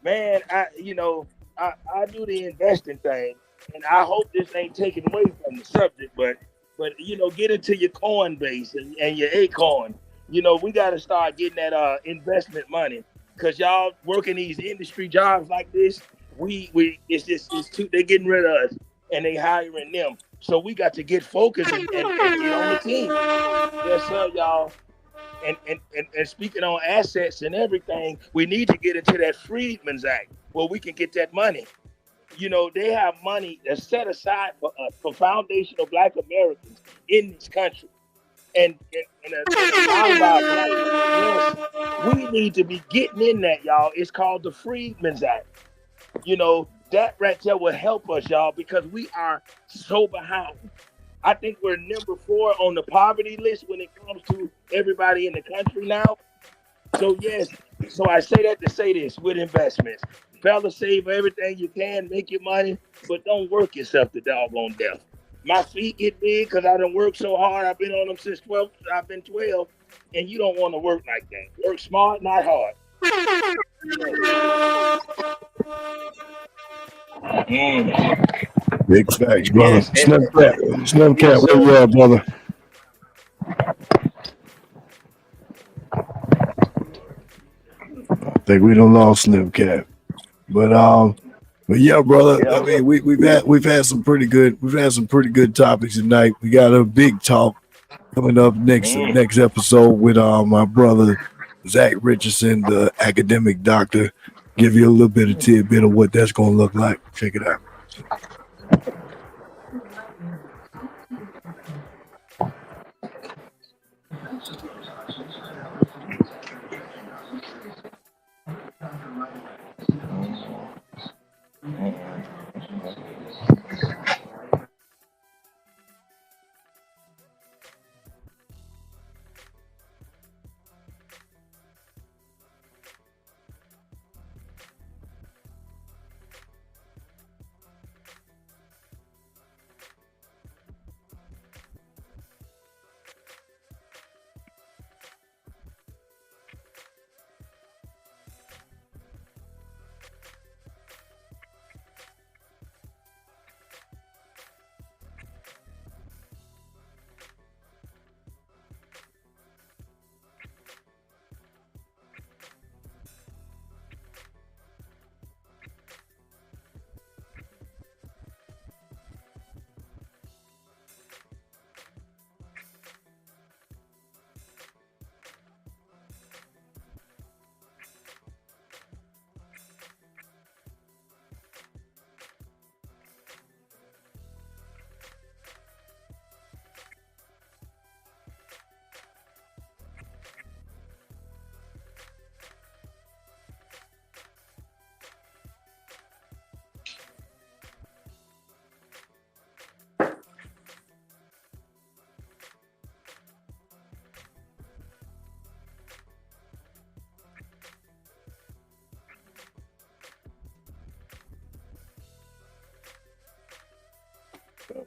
E: man, I do the investing thing, and I hope this ain't taken away from the subject, but you know, get into your Coinbase and your Acorn. You know, we got to start getting that investment money, because y'all working these industry jobs like this, it's too, they're getting rid of us and they hiring them. So we got to get focused and get on the team. Yes, sir, y'all. And speaking on assets and everything, we need to get into that Freedmen's Act where we can get that money. You know, they have money that's set aside for us, for foundational Black Americans in this country. And a lot of our Black, yes, we need to be getting in that, y'all. It's called the Freedmen's Act. You know, that right there will help us, y'all, because we are so behind. I think we're number 4 on the poverty list when it comes to everybody in the country now. So, yes, so I say that to say this with investments. Fellas, save everything you can, make your money, but don't work yourself to doggone death. My feet get big because I done worked so hard. I've been on them since 12. I've been 12, and you don't want to work like that. Work smart, not hard.
A: Big facts, brother.
E: Yes,
A: Slim Cat,
E: yes,
A: where you
E: sir.
A: at, brother? I think we done lost Slim Cat. But yeah, brother. I
E: Yeah.
A: mean, we've had some pretty good topics tonight. We got a big talk coming up next episode with my brother Zach Richardson, the academic doctor. Give you a little bit of tidbit of what that's gonna look like. Check it out.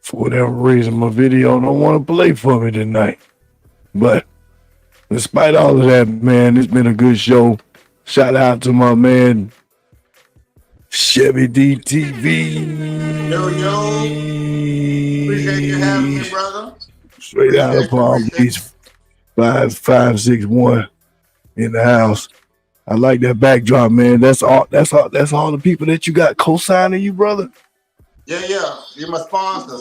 A: For whatever reason, my video don't want to play for me tonight. But despite all of that, man, it's been a good show. Shout out to my man Chevy DTV.
B: Yo, appreciate you having me, brother.
A: Straight out of Palm Beach, 5561 in the house. I like that backdrop, man. That's all the people that you got co-signing you, brother.
B: Yeah. You're my sponsor.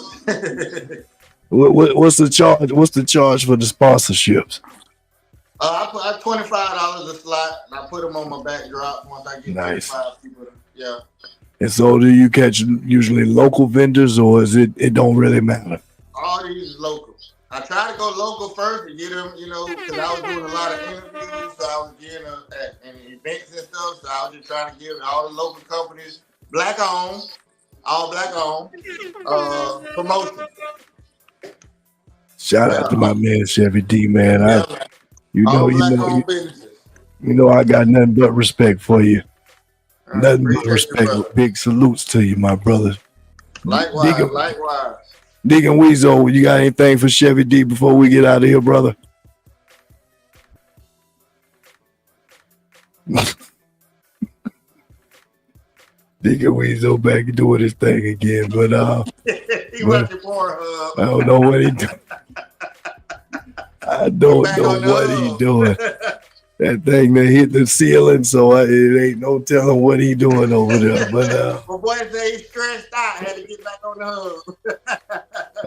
A: What's the charge? What's the charge for the sponsorships?
B: I put $25 a slot, and I put them on my backdrop once I get
A: Nice.
B: 25 people. Yeah.
A: And so, do you catch usually local vendors, or is it don't really matter?
B: All these locals. I try to go local first to get them, because I was doing a lot of interviews, so I was getting at events and stuff. So I was just trying to give all the local companies, all black owned, promotion.
A: Shout out to my man Chevy D, man.
B: Man.
A: You know, I got nothing but respect for you. Nothing but respect. Big salutes to you, my brother.
B: Likewise.
A: Deacon Weezo, you got anything for Chevy D before we get out of here, brother? Deacon Weezo back and doing his thing again, but
B: he watching Pornhub.
A: I don't know what he doing. I don't know what he doing. That thing that hit the ceiling, so it ain't no telling what he doing over there. But
B: my boy said he's stressed out. Had to get back on the hub.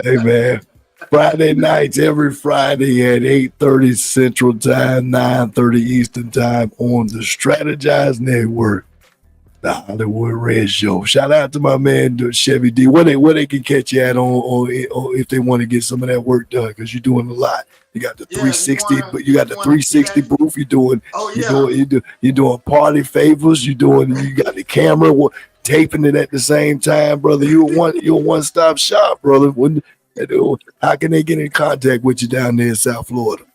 A: Hey man, Friday nights every Friday at 8:30 Central Time, 9:30 Eastern Time on the Strategize Network, the Hollywood Red Show. Shout out to my man Chevy D. Where they can catch you at on if they want to get some of that work done, because you're doing a lot. You got the 360, but you got the 360 booth. You're doing, you're doing party favors. You got the camera taping it at the same time, brother. You're a one-stop shop, brother. How can they get in contact with you down there in South Florida?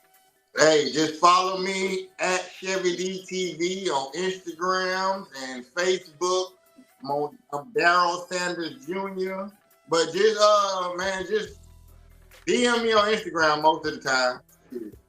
B: Hey, just follow me at Chevy DTV on Instagram and Facebook. I'm Daryl Sanders Jr. But just DM me on Instagram most of the time.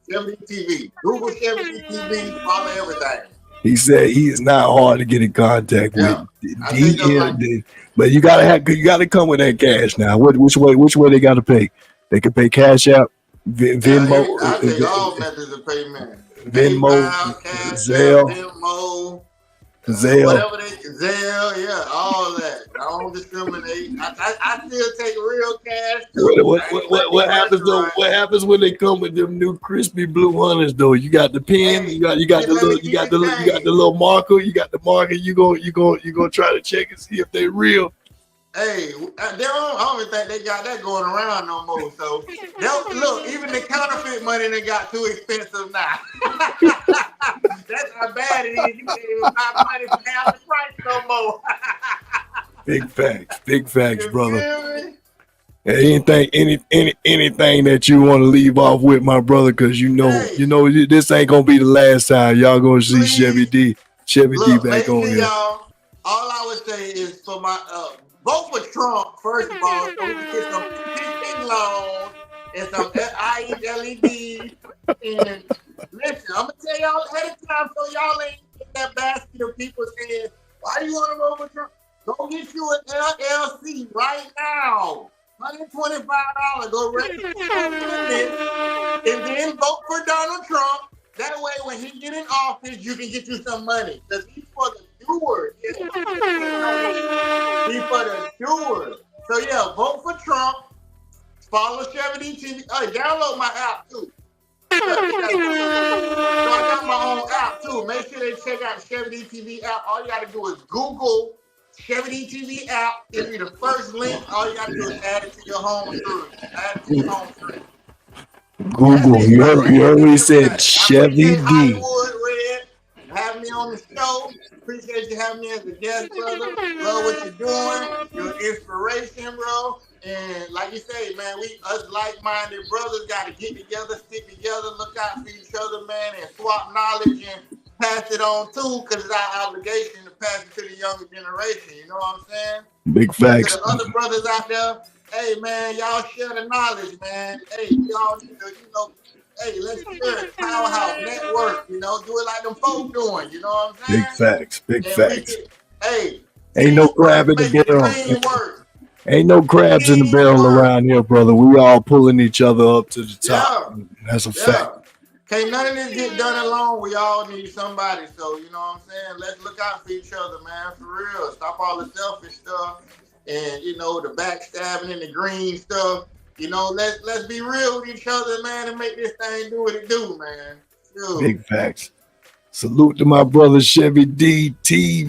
B: Chevy TV. Google Chevy TV. Follow everything.
A: He said he is not hard to get in contact with.
B: I think
A: DMD. But you gotta come with that cash now. Which way they gotta pay? They can pay Cash App, Venmo.
B: I take all methods of payment.
A: Venmo,
B: PayPal, Cash
A: Zelle,
B: App, Venmo,
A: Zelle.
B: whatever Zelle, yeah, all that. I don't discriminate. I still take real cash too.
A: What happens though? What happens when they come with them new crispy blue hunters though? You got the pen, you got the little marker, you got the marker. You gonna try to check and see if they real.
B: Hey, I don't even think they got that going around no more. So look, even the counterfeit money they got too expensive now. That's how bad it is. You can't even buy money for half the price no more.
A: Big facts, brother. Anything that you want to leave off with, my brother, because you know this ain't gonna be the last time y'all gonna see Chevy D back on here.
B: Y'all, all I would say is for my vote for Trump first of all, so we can get some PPP loans and some IELED. And listen, I'm gonna tell y'all ahead of time so y'all ain't in that basket of people saying, "Why do you want to vote for Trump?" Go get you an LLC right now. $125. Go register and then vote for Donald Trump. That way, when he get in office, you can get you some money. Because he's for the doers. He's for the doers. So yeah, vote for Trump. Follow Chevy TV. Oh, download my app too. So I got my own app too. Make sure they check out the Chevy TV app. All you got to do is Google Chevy TV app. It'll be the first link. All you got to do is add it to your home screen.
A: Google. You heard what he said. Chevy D.
B: Have me on the show. Appreciate you having me as a guest, brother. Love what you're doing. You're an inspiration, bro. And like you say, man, us like-minded brothers got to get together, stick together, look out for each other, man, and swap knowledge and pass it on too, because it's our obligation to pass it to the younger generation. You know what I'm saying?
A: Big facts.
B: To the other brothers out there, hey, man, y'all share the knowledge, man. Hey, y'all need to, hey, let's share it. Powerhouse network, do it like them folks doing. You know what I'm saying?
A: Big facts.
B: Hey,
A: ain't no crab in the barrel. Ain't no crabs in the barrel around here, brother. We all pulling each other up to the top. Yeah. That's a fact.
B: Can't none of this get done alone. We all need somebody. So, you know what I'm saying? Let's look out for each other, man. For real. Stop all the selfish stuff and, the backstabbing and the green stuff. Let's be real with each other, man, and make this thing do what it do, man. Dude.
A: Big facts. Salute to my brother Chevy D TV.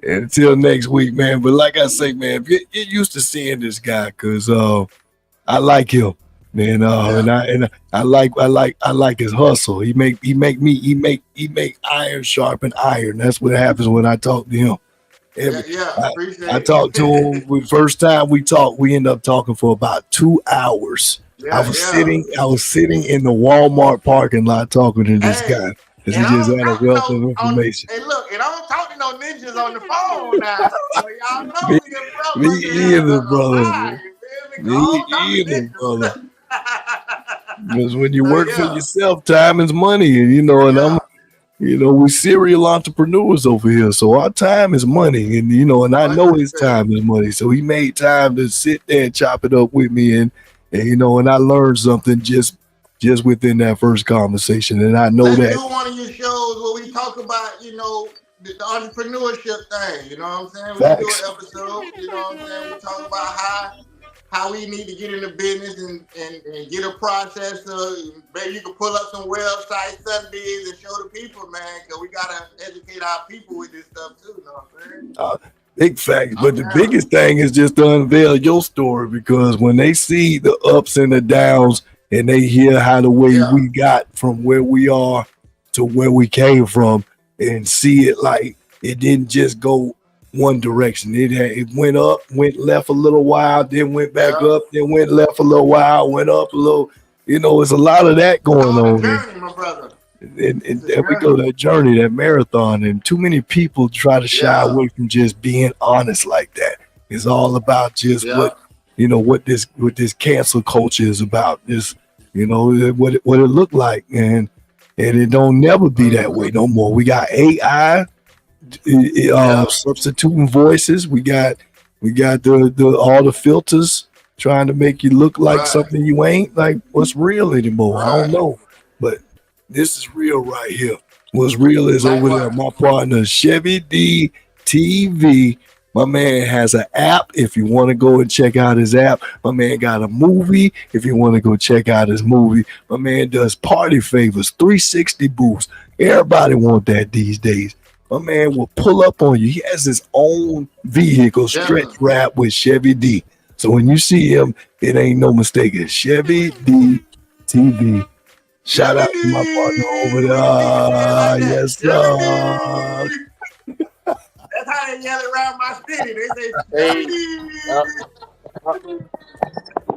A: Until next week, man. But like I say, man, get used to seeing this guy, cause I like him, man. And I like his hustle. He make iron sharpen iron. That's what happens when I talk to him. I talked to him. The first time we talked, we ended up talking for about 2 hours. I was sitting in the Walmart parking lot talking to this guy. Because he just had a wealth of information.
B: Hey, look, and I don't talk to no ninjas on the phone now. So y'all know
A: me either, brother. Me either, brother. Because when you work for yourself, time is money. And we serial entrepreneurs over here. So our time is money. And, and I know his time is money. So he made time to sit there and chop it up with me. And I learned something just within that first conversation. And I know that.
B: Do one of your shows where we talk about, the entrepreneurship thing. You know what I'm saying? We do an episode, you know what I'm saying? We talk about how we need to get into business and get a processor. Maybe you can pull up some websites Sundays and show the people, man, because we got to educate our people with this stuff too. You know what I'm saying?
A: Big fact. But the biggest thing is just to unveil your story, because when they see the ups and the downs, and they hear how the way we got from where we are to where we came from, and see it like it didn't just go one direction. It went up, went left a little while, then went back up, then went left a little while, went up a little. It's a lot of that going on.
B: Journey, my brother.
A: And there we go, that journey, that marathon. And too many people try to shy away from just being honest like that. It's all about just what this cancel culture is about. This You know what it looked like, and it don't never be that way no more. We got AI substituting voices. We got the all the filters trying to make you look like something you ain't. Like, what's real anymore? I don't know, but this is real right here. What's real is over there. My partner Chevy D TV. My man has an app. If you want to go and check out his app, my man got a movie. If you want to go check out his movie, my man does party favors, 360 booths. Everybody want that these days. My man will pull up on you. He has his own vehicle, stretch wrap with Chevy D. So when you see him, it ain't no mistake. It's Chevy D TV. Shout out to my partner over there. Yes, sir.
B: That's how they yell around my city. They say,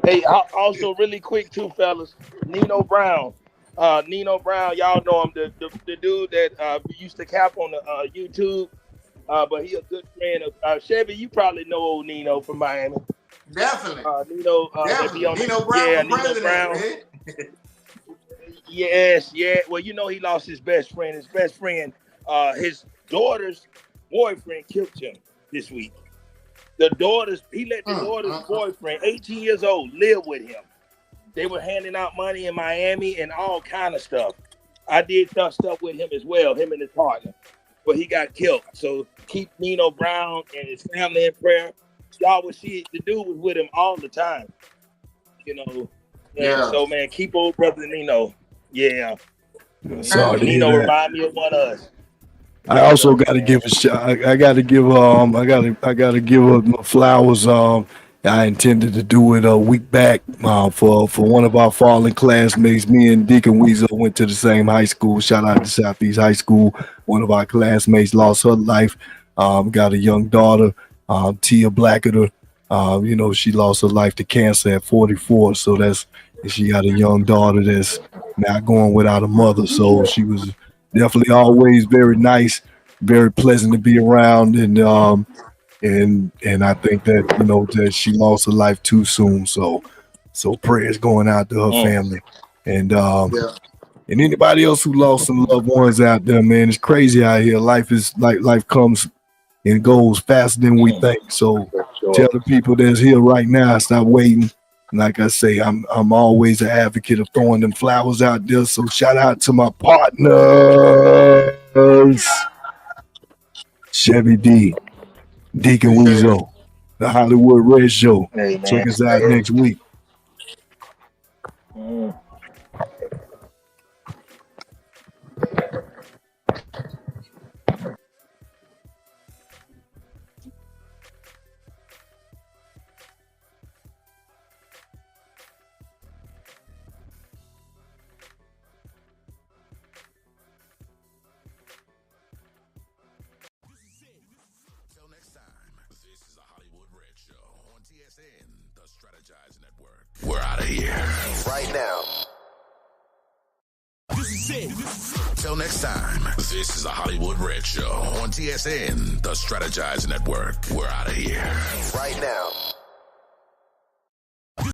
E: hey, also really quick too, fellas. Nino Brown, y'all know him, the dude that used to cap on the YouTube, but he a good friend of Chevy. You probably know old Nino from Miami.
B: Definitely.
E: Nino Brown, Nino Brown. Yes, yeah. Well, you know he lost his best friend. His best friend, his daughter's boyfriend killed him this week. He let the daughter's boyfriend, 18 years old, live with him. They were handing out money in Miami and all kind of stuff. I did stuff with him as well, him and his partner. But he got killed. So keep Nino Brown and his family in prayer. Y'all would see the dude was with him all the time. You know. Yeah. So man, keep old brother Nino. Yeah.
A: Sorry to
E: Nino
A: hear that.
E: remind me of one of us.
A: I also got to give a shot. I got to give her flowers. I intended to do it a week back for one of our fallen classmates. Me and Deacon Weasel went to the same high school. Shout out to Southeast High School. One of our classmates lost her life. Got a young daughter, Tia Blackadder. She lost her life to cancer at 44. So she got a young daughter that's not going without a mother. So she was definitely always very nice, very pleasant to be around, and I think that that she lost her life too soon. So prayers going out to her family, and anybody else who lost some loved ones out there, man. It's crazy out here. Life comes and goes faster than we think. So tell the people that's here right now, stop waiting. Like I say, I'm always an advocate of throwing them flowers out there. So shout out to my partners, Chevy D, Deacon Weasel, the Hollywood Red Show.
E: Hey,
A: check us out next week.
I: We're out of here right now. This is it. Till next time, this is a Hollywood Red Show on TSN, the Strategize Network. We're out of here right now.